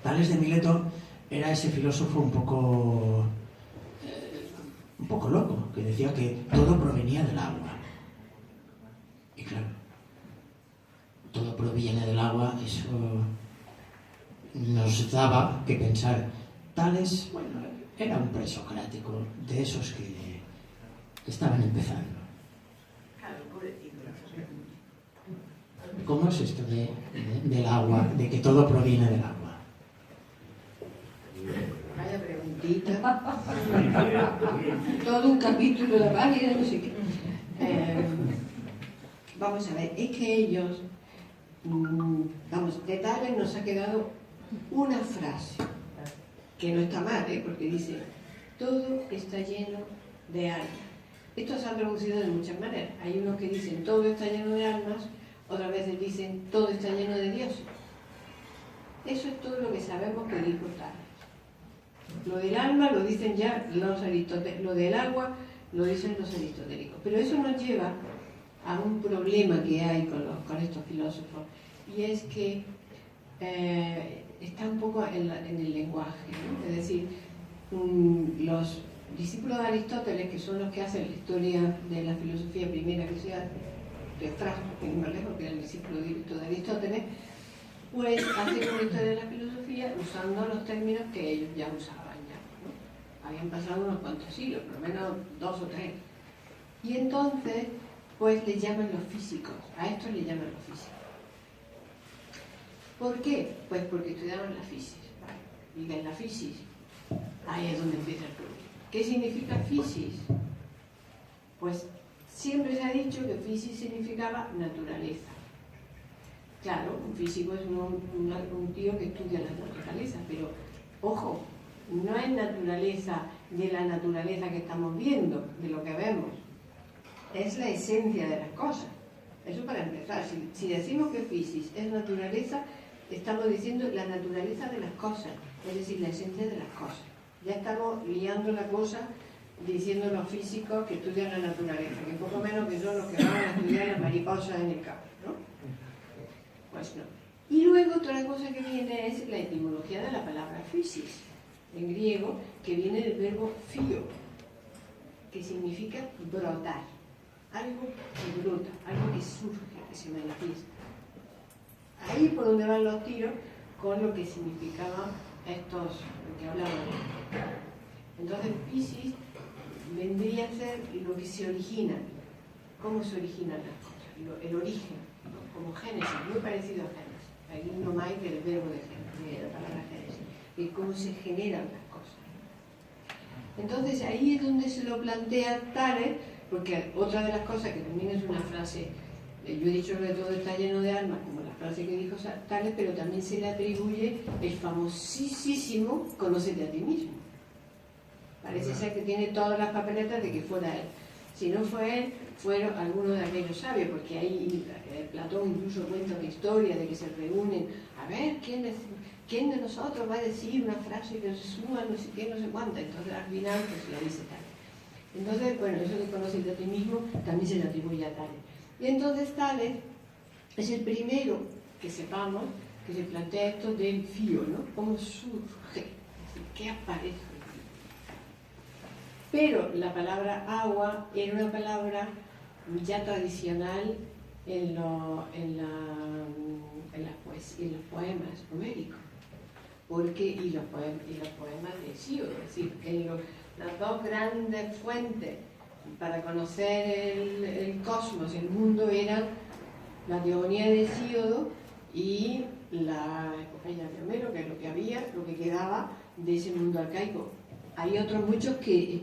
Tales de Mileto era ese filósofo un poco loco, que decía que todo provenía del agua. Y claro, todo proviene del agua, eso nos daba que pensar. Tales, bueno, era un presocrático de esos que estaban empezando. Claro, pobrecito. ¿Cómo es esto del agua, de que todo proviene del agua? Vaya preguntita. Todo un capítulo de la página, no sé qué. Vamos a ver, es que ellos, de Tales nos ha quedado una frase, que no está mal, porque dice, todo está lleno de alma. Esto se ha traducido de muchas maneras. Hay unos que dicen, todo está lleno de almas, otras veces dicen, todo está lleno de dioses. Eso es todo lo que sabemos que dijo Tales. Lo del alma lo dicen ya los aristotélicos, lo del agua lo dicen los aristotélicos. Pero eso nos lleva a un problema que hay con estos filósofos, y es que está un poco en el lenguaje, ¿no? Es decir, los discípulos de Aristóteles, que son los que hacen la historia de la filosofía primera que se hace, de Frasto, que es más lejos, que era el discípulo directo de Aristóteles, pues hacen una historia de la filosofía usando los términos que ellos ya usaban ya, ¿no? Habían pasado unos cuantos siglos, por lo menos 2 o 3. Y entonces, pues le llaman los físicos, a estos le llaman los físicos. ¿Por qué? Pues porque estudiaban la fisis, ¿vale? Y en la fisis, ahí es donde empieza el problema. ¿Qué significa fisis? Pues siempre se ha dicho que fisis significaba naturaleza. Claro, un físico es un tío que estudia la naturaleza, pero ojo, no es naturaleza de la naturaleza que estamos viendo, de lo que vemos. Es la esencia de las cosas. Eso para empezar. Si decimos que fisis es naturaleza, estamos diciendo la naturaleza de las cosas, es decir, la esencia de las cosas. Ya estamos liando la cosa diciendo los físicos que estudian la naturaleza, que poco menos que son los que van a estudiar las mariposas en el campo, ¿no? Pues no. Y luego otra cosa que viene es la etimología de la palabra physis, en griego, que viene del verbo phio, que significa brotar, algo que brota, algo que surge, que se manifiesta. Ahí por donde van los tiros con lo que significaban estos que hablábamos. Entonces physis vendría a ser lo que se origina. ¿Cómo se originan las cosas? El origen, ¿no? Como génesis, muy parecido a génesis. Hay uno más que el verbo de génesis, de la palabra génesis, que cómo se generan las cosas. Entonces ahí es donde se lo plantea Tales, porque otra de las cosas que también es una frase, yo he dicho que todo está lleno de almas, como la frase que dijo Tales, pero también se le atribuye el famosísimo conócete a ti mismo. Parece ser que tiene todas las papeletas de que fuera él. Si no fue él, fueron algunos de aquellos sabios, porque ahí Platón incluso cuenta una historia de que se reúnen a ver quién de nosotros va a decir una frase que se suma no sé qué, no sé cuánta. Entonces al final pues la dice Tales. Entonces, bueno, eso de conócete a ti mismo también se le atribuye a Tales. Y entonces Tales es el primero que sepamos que se plantea esto del fío, ¿no? ¿Cómo surge? Es decir, ¿qué aparece? Pero la palabra agua era una palabra ya tradicional en los poemas homéricos, y los poemas de Hesíodo. Es decir, las dos grandes fuentes para conocer el cosmos, el mundo, eran la Teogonía de Hesíodo y la epopeya de Homero, que es lo que había, lo que quedaba de ese mundo arcaico. Hay otros muchos que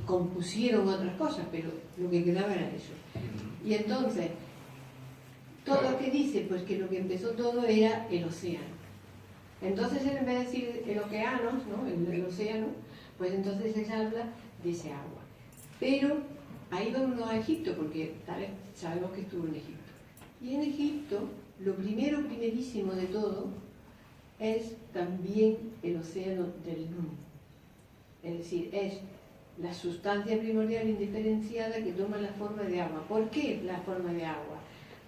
compusieron otras cosas, pero lo que quedaba era eso. Y entonces, todo lo que dice, pues que lo que empezó todo era el océano. Entonces, en vez de decir el océano, ¿no? el océano, pues entonces se habla de ese agua. Pero ahí vamos a Egipto, porque sabemos que estuvo en Egipto. Y en Egipto, lo primerísimo de todo, es también el océano del Nun. Es decir, es la sustancia primordial indiferenciada que toma la forma de agua. ¿Por qué la forma de agua?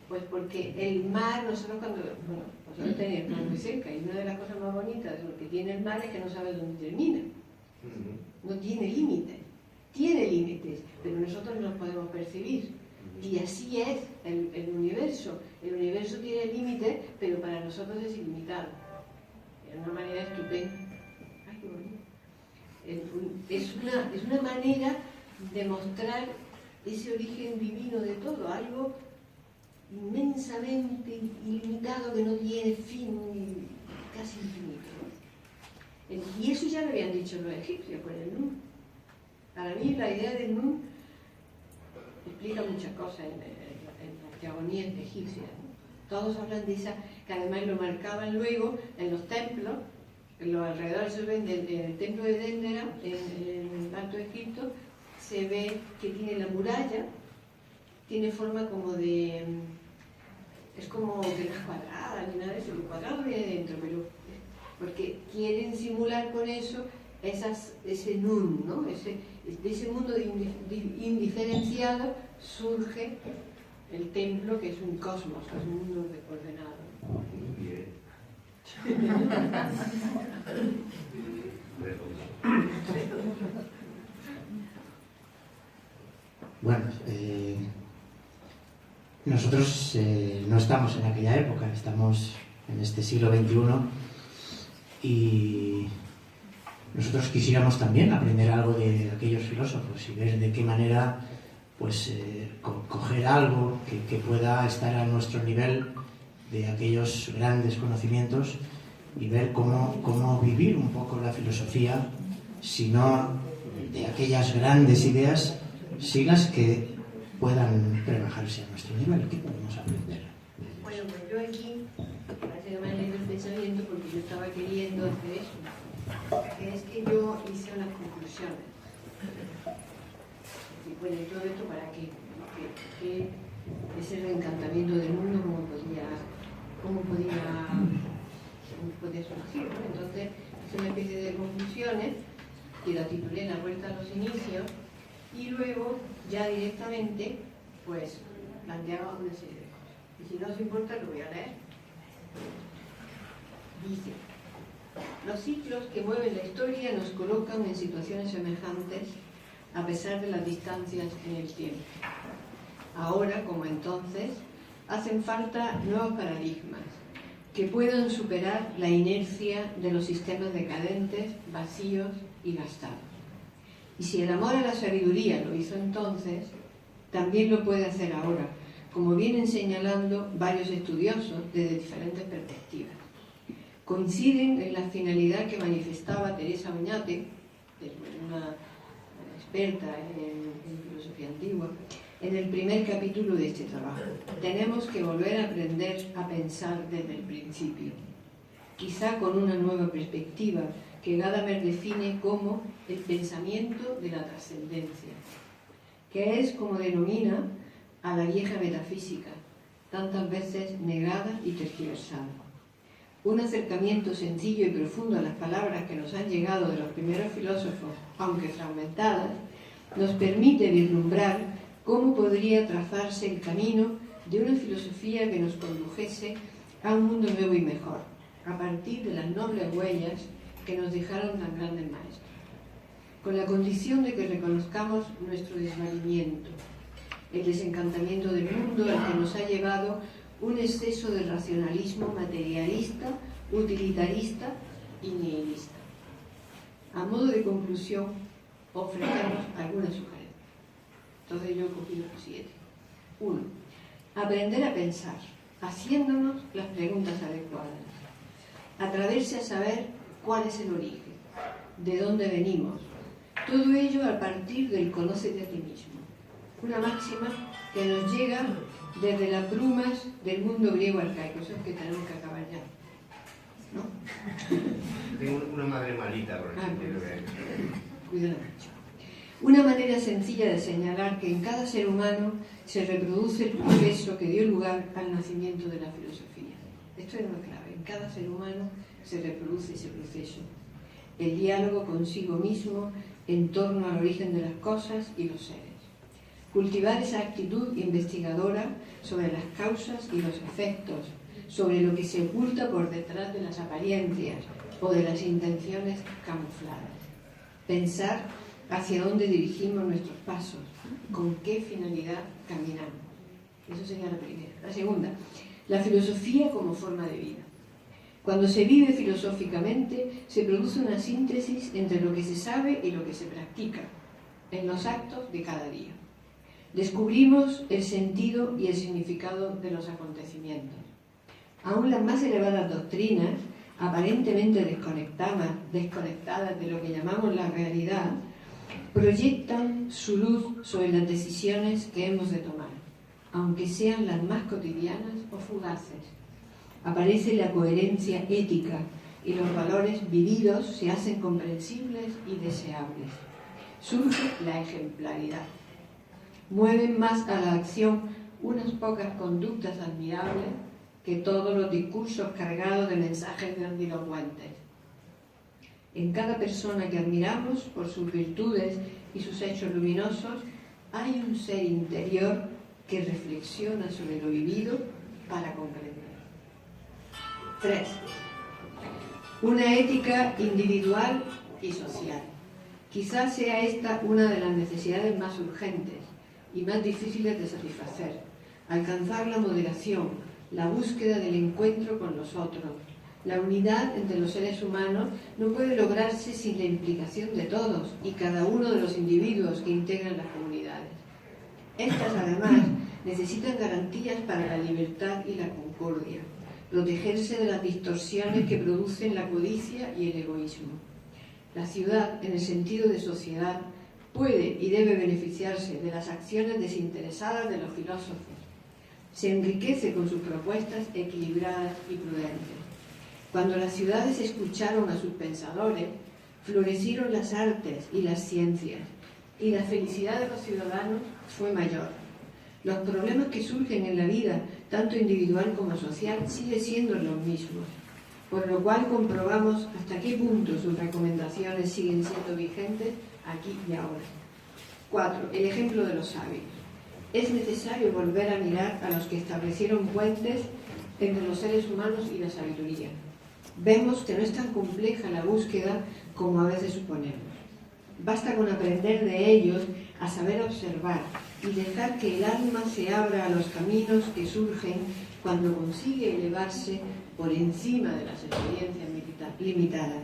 Pues porque el mar, nosotros tenemos el mar muy cerca, y una de las cosas más bonitas de lo que tiene el mar es que no sabe dónde termina. No tiene límites. Tiene límites, pero nosotros no los podemos percibir. Y así es el universo. El universo tiene límites, pero para nosotros es ilimitado. De una manera estupenda. Ay, qué bonito. Es una manera de mostrar ese origen divino de todo, algo inmensamente ilimitado que no tiene fin, casi infinito, ¿no? Y eso ya lo habían dicho los egipcios con el Nun. Para mí la idea del Nun explica muchas cosas en las teogonías egipcias, ¿no? Todos hablan de esa, que además lo marcaban luego en los templos, en los alrededores del templo de Dendera, en el Alto Egipto, se ve que tiene la muralla, tiene forma como de... es como que no es cuadrada ni nada de eso, lo cuadrado viene dentro, pero porque quieren simular con eso ese Nun, ¿no? De ese mundo indiferenciado surge el templo, que es un cosmos, es un mundo ordenado. Muy bien. Bueno, nosotros no estamos en aquella época, estamos en este siglo XXI y nosotros quisiéramos también aprender algo de aquellos filósofos y ver de qué manera pues coger algo que pueda estar a nuestro nivel de aquellos grandes conocimientos y ver cómo vivir un poco la filosofía, sino de aquellas grandes ideas, sí las que puedan rebajarse a nuestro nivel, que podemos aprender. Bueno, pues yo aquí, parece que me han leído el pensamiento porque yo estaba queriendo hacer eso, que es que yo hice unas conclusiones. Y bueno, ¿y todo esto para qué? ¿Qué es el reencantamiento del mundo? ¿Cómo podía surgir? ¿No? Entonces, hice una especie de conclusiones que la titulé La vuelta a los inicios, y luego ya directamente pues planteaba una serie de cosas. Y si no os importa, lo voy a leer. Dice: los ciclos que mueven la historia nos colocan en situaciones semejantes a pesar de las distancias en el tiempo. Ahora, como entonces, hacen falta nuevos paradigmas que puedan superar la inercia de los sistemas decadentes, vacíos y gastados. Y si el amor a la sabiduría lo hizo entonces, también lo puede hacer ahora, como vienen señalando varios estudiosos desde diferentes perspectivas. Coinciden en la finalidad que manifestaba Teresa Oñate, una experta en filosofía antigua, en el primer capítulo de este trabajo. Tenemos que volver a aprender a pensar desde el principio, quizá con una nueva perspectiva que Gadamer define como el pensamiento de la trascendencia, que es como denomina a la vieja metafísica, tantas veces negada y tergiversada. Un acercamiento sencillo y profundo a las palabras que nos han llegado de los primeros filósofos, aunque fragmentadas, nos permite vislumbrar cómo podría trazarse el camino de una filosofía que nos condujese a un mundo nuevo y mejor, a partir de las nobles huellas que nos dejaron tan grandes maestros. con la condición de que reconozcamos nuestro desvalimiento, el desencantamiento del mundo al que nos ha llevado un exceso de racionalismo materialista, utilitarista y nihilista. A modo de conclusión, ofrecemos algunas sugerencias. Entonces yo he cogido 7. 1. Aprender a pensar, haciéndonos las preguntas adecuadas. Atreverse a saber cuál es el origen, de dónde venimos. Todo ello a partir del conócete a ti mismo. Una máxima que nos llega desde las brumas del mundo griego arcaico. Eso es que tenemos que acabar ya, ¿no? Tengo una madre malita, por el sentido que... Cuidado mucho. Una manera sencilla de señalar que en cada ser humano se reproduce el proceso que dio lugar al nacimiento de la filosofía. Esto es una clave. En cada ser humano se reproduce ese proceso. El diálogo consigo mismo en torno al origen de las cosas y los seres. Cultivar esa actitud investigadora sobre las causas y los efectos, sobre lo que se oculta por detrás de las apariencias o de las intenciones camufladas. Pensar hacia dónde dirigimos nuestros pasos, con qué finalidad caminamos. Eso sería la primera. La segunda, la filosofía como forma de vida. Cuando se vive filosóficamente, se produce una síntesis entre lo que se sabe y lo que se practica, en los actos de cada día. Descubrimos el sentido y el significado de los acontecimientos. Aún las más elevadas doctrinas, aparentemente desconectadas de lo que llamamos la realidad, proyectan su luz sobre las decisiones que hemos de tomar, aunque sean las más cotidianas o fugaces. Aparece la coherencia ética y los valores vividos se hacen comprensibles y deseables. Surge la ejemplaridad. Mueven más a la acción unas pocas conductas admirables que todos los discursos cargados de mensajes grandilocuentes. En cada persona que admiramos por sus virtudes y sus hechos luminosos, hay un ser interior que reflexiona sobre lo vivido para comprender. 3. Una ética individual y social. Quizás sea esta una de las necesidades más urgentes y más difíciles de satisfacer. Alcanzar la moderación, la búsqueda del encuentro con los otros. La unidad entre los seres humanos no puede lograrse sin la implicación de todos y cada uno de los individuos que integran las comunidades. Estas, además, necesitan garantías para la libertad y la concordia, protegerse de las distorsiones que producen la codicia y el egoísmo. La ciudad, en el sentido de sociedad, puede y debe beneficiarse de las acciones desinteresadas de los filósofos. Se enriquece con sus propuestas equilibradas y prudentes. Cuando las ciudades escucharon a sus pensadores, florecieron las artes y las ciencias, y la felicidad de los ciudadanos fue mayor. Los problemas que surgen en la vida, tanto individual como social, siguen siendo los mismos, por lo cual comprobamos hasta qué punto sus recomendaciones siguen siendo vigentes aquí y ahora. 4. El ejemplo de los sabios. Es necesario volver a mirar a los que establecieron puentes entre los seres humanos y la sabiduría. Vemos que no es tan compleja la búsqueda como a veces suponemos. Basta con aprender de ellos a saber observar y dejar que el alma se abra a los caminos que surgen cuando consigue elevarse por encima de las experiencias limitadas.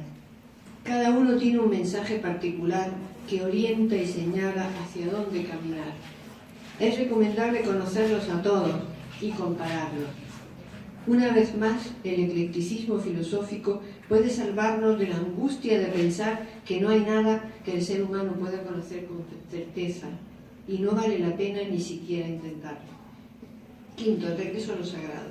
Cada uno tiene un mensaje particular que orienta y señala hacia dónde caminar. Es recomendable conocerlos a todos y compararlos. Una vez más, el eclecticismo filosófico puede salvarnos de la angustia de pensar que no hay nada que el ser humano pueda conocer con certeza y no vale la pena ni siquiera intentarlo. 5. El regreso a lo sagrado.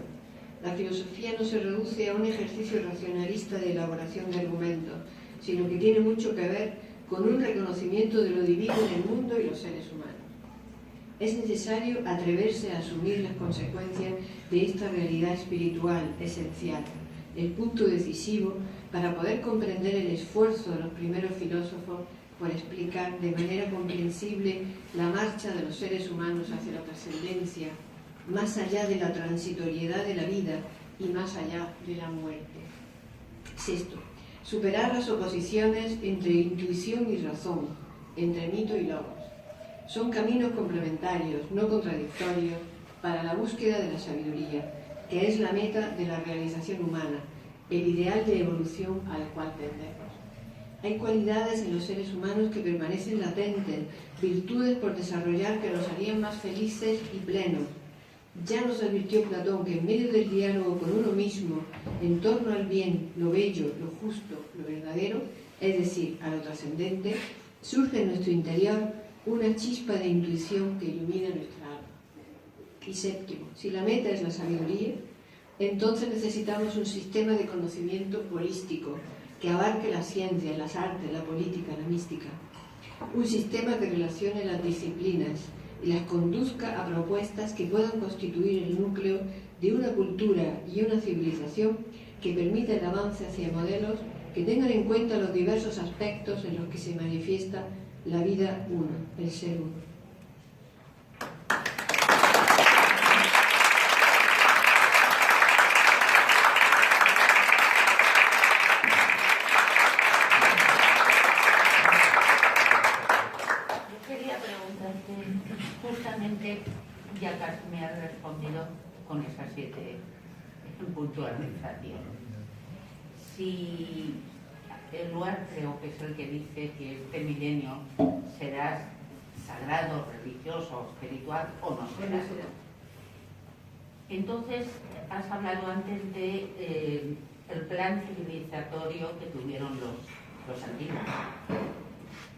La filosofía no se reduce a un ejercicio racionalista de elaboración de argumentos, sino que tiene mucho que ver con un reconocimiento de lo divino en el mundo y los seres humanos. Es necesario atreverse a asumir las consecuencias de esta realidad espiritual esencial, el punto decisivo para poder comprender el esfuerzo de los primeros filósofos por explicar de manera comprensible la marcha de los seres humanos hacia la trascendencia, más allá de la transitoriedad de la vida y más allá de la muerte. 6. Superar las oposiciones entre intuición y razón, entre mito y logos. Son caminos complementarios, no contradictorios, para la búsqueda de la sabiduría, que es la meta de la realización humana, el ideal de evolución al cual tendemos. Hay cualidades en los seres humanos que permanecen latentes, virtudes por desarrollar que nos harían más felices y plenos. Ya nos advirtió Platón que en medio del diálogo con uno mismo, en torno al bien, lo bello, lo justo, lo verdadero, es decir, a lo trascendente, surge en nuestro interior una chispa de intuición que ilumina nuestra alma. Y séptimo, si la meta es la sabiduría, entonces necesitamos un sistema de conocimiento holístico que abarque la ciencia, las artes, la política, la mística. Un sistema que relacione las disciplinas y las conduzca a propuestas que puedan constituir el núcleo de una cultura y una civilización que permita el avance hacia modelos que tengan en cuenta los diversos aspectos en los que se manifiesta la vida una, el ser uno. Ya casi me has respondido con esas 7 puntualizaciones. Si el lugar creo que es el que dice que este milenio será sagrado, religioso, espiritual o no será. Entonces, has hablado antes de el plan civilizatorio que tuvieron los antiguos.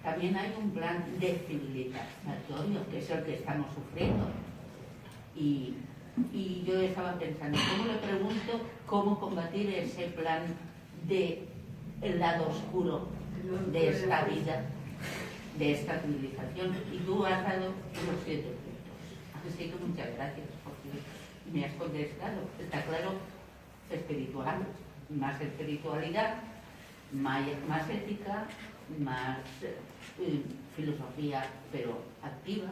También hay un plan descivilizatorio, que es el que estamos sufriendo. Y yo estaba pensando, ¿cómo le pregunto cómo combatir ese plan de el lado oscuro de esta vida, de esta civilización? Y tú has dado los 7 puntos. Así que muchas gracias, porque me has contestado. Está claro, espiritual, más espiritualidad, más ética, más filosofía, pero activa.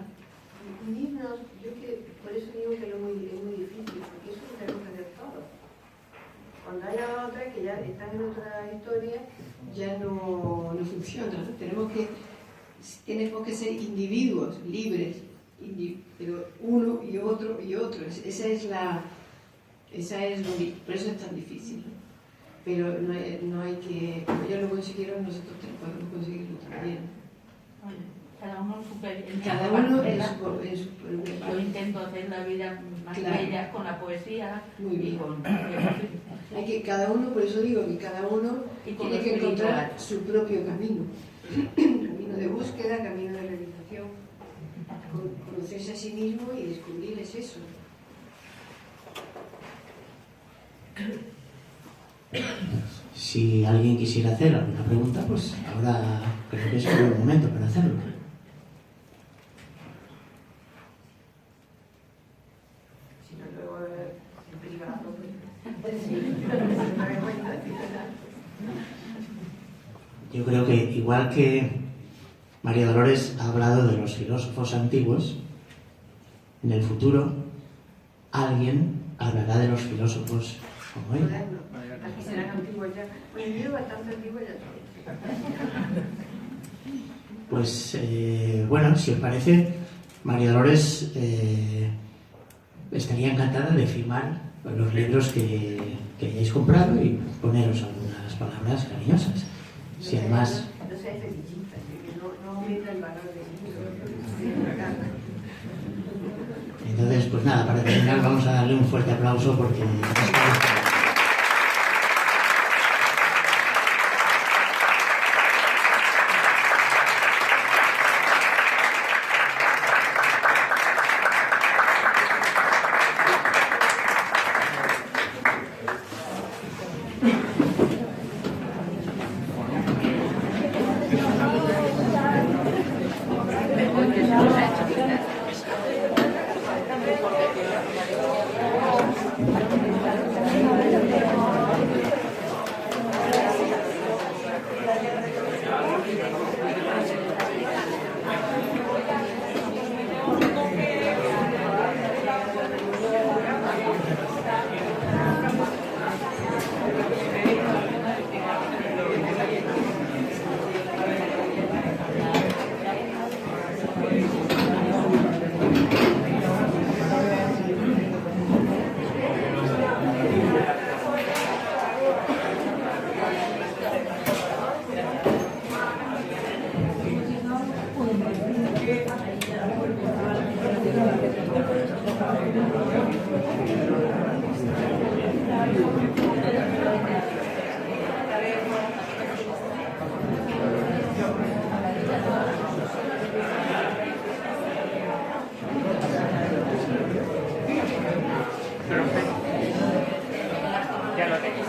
Unirnos, yo que por eso digo que es muy difícil, porque eso lo tenemos que hacer todo. Cuando haya otra que ya están en otra historia, ya no funciona, ¿no? Tenemos que ser individuos libres, pero uno y otro y otro. Esa es por eso es tan difícil, ¿no? Pero no hay que, como ellos lo consiguieron, nosotros podemos conseguirlo también. Cada uno Cada uno en su Yo intento hacer la vida más bella con la poesía. Muy bien. Y con... Hay que, cada uno, por eso digo que cada uno tiene que encontrar su propio camino. Camino de búsqueda, camino de realización. Conocerse a sí mismo y descubrirles eso. Si alguien quisiera hacer alguna pregunta, pues ahora creo que es el buen momento para hacerlo. Si no, luego en privado. Yo creo que igual que María Dolores ha hablado de los filósofos antiguos, en el futuro alguien hablará de los filósofos como él. Aquí serán antiguos ya. Pues yo bastante antiguo ya soy. Pues bueno, si os parece, María Dolores estaría encantada de firmar los libros que hayáis comprado y poneros algunas palabras cariñosas. Si además... No seáis fetichistas, que no aumenta el valor del libro. Entonces, pues nada, para terminar vamos a darle un fuerte aplauso porque... Ya lo tengo.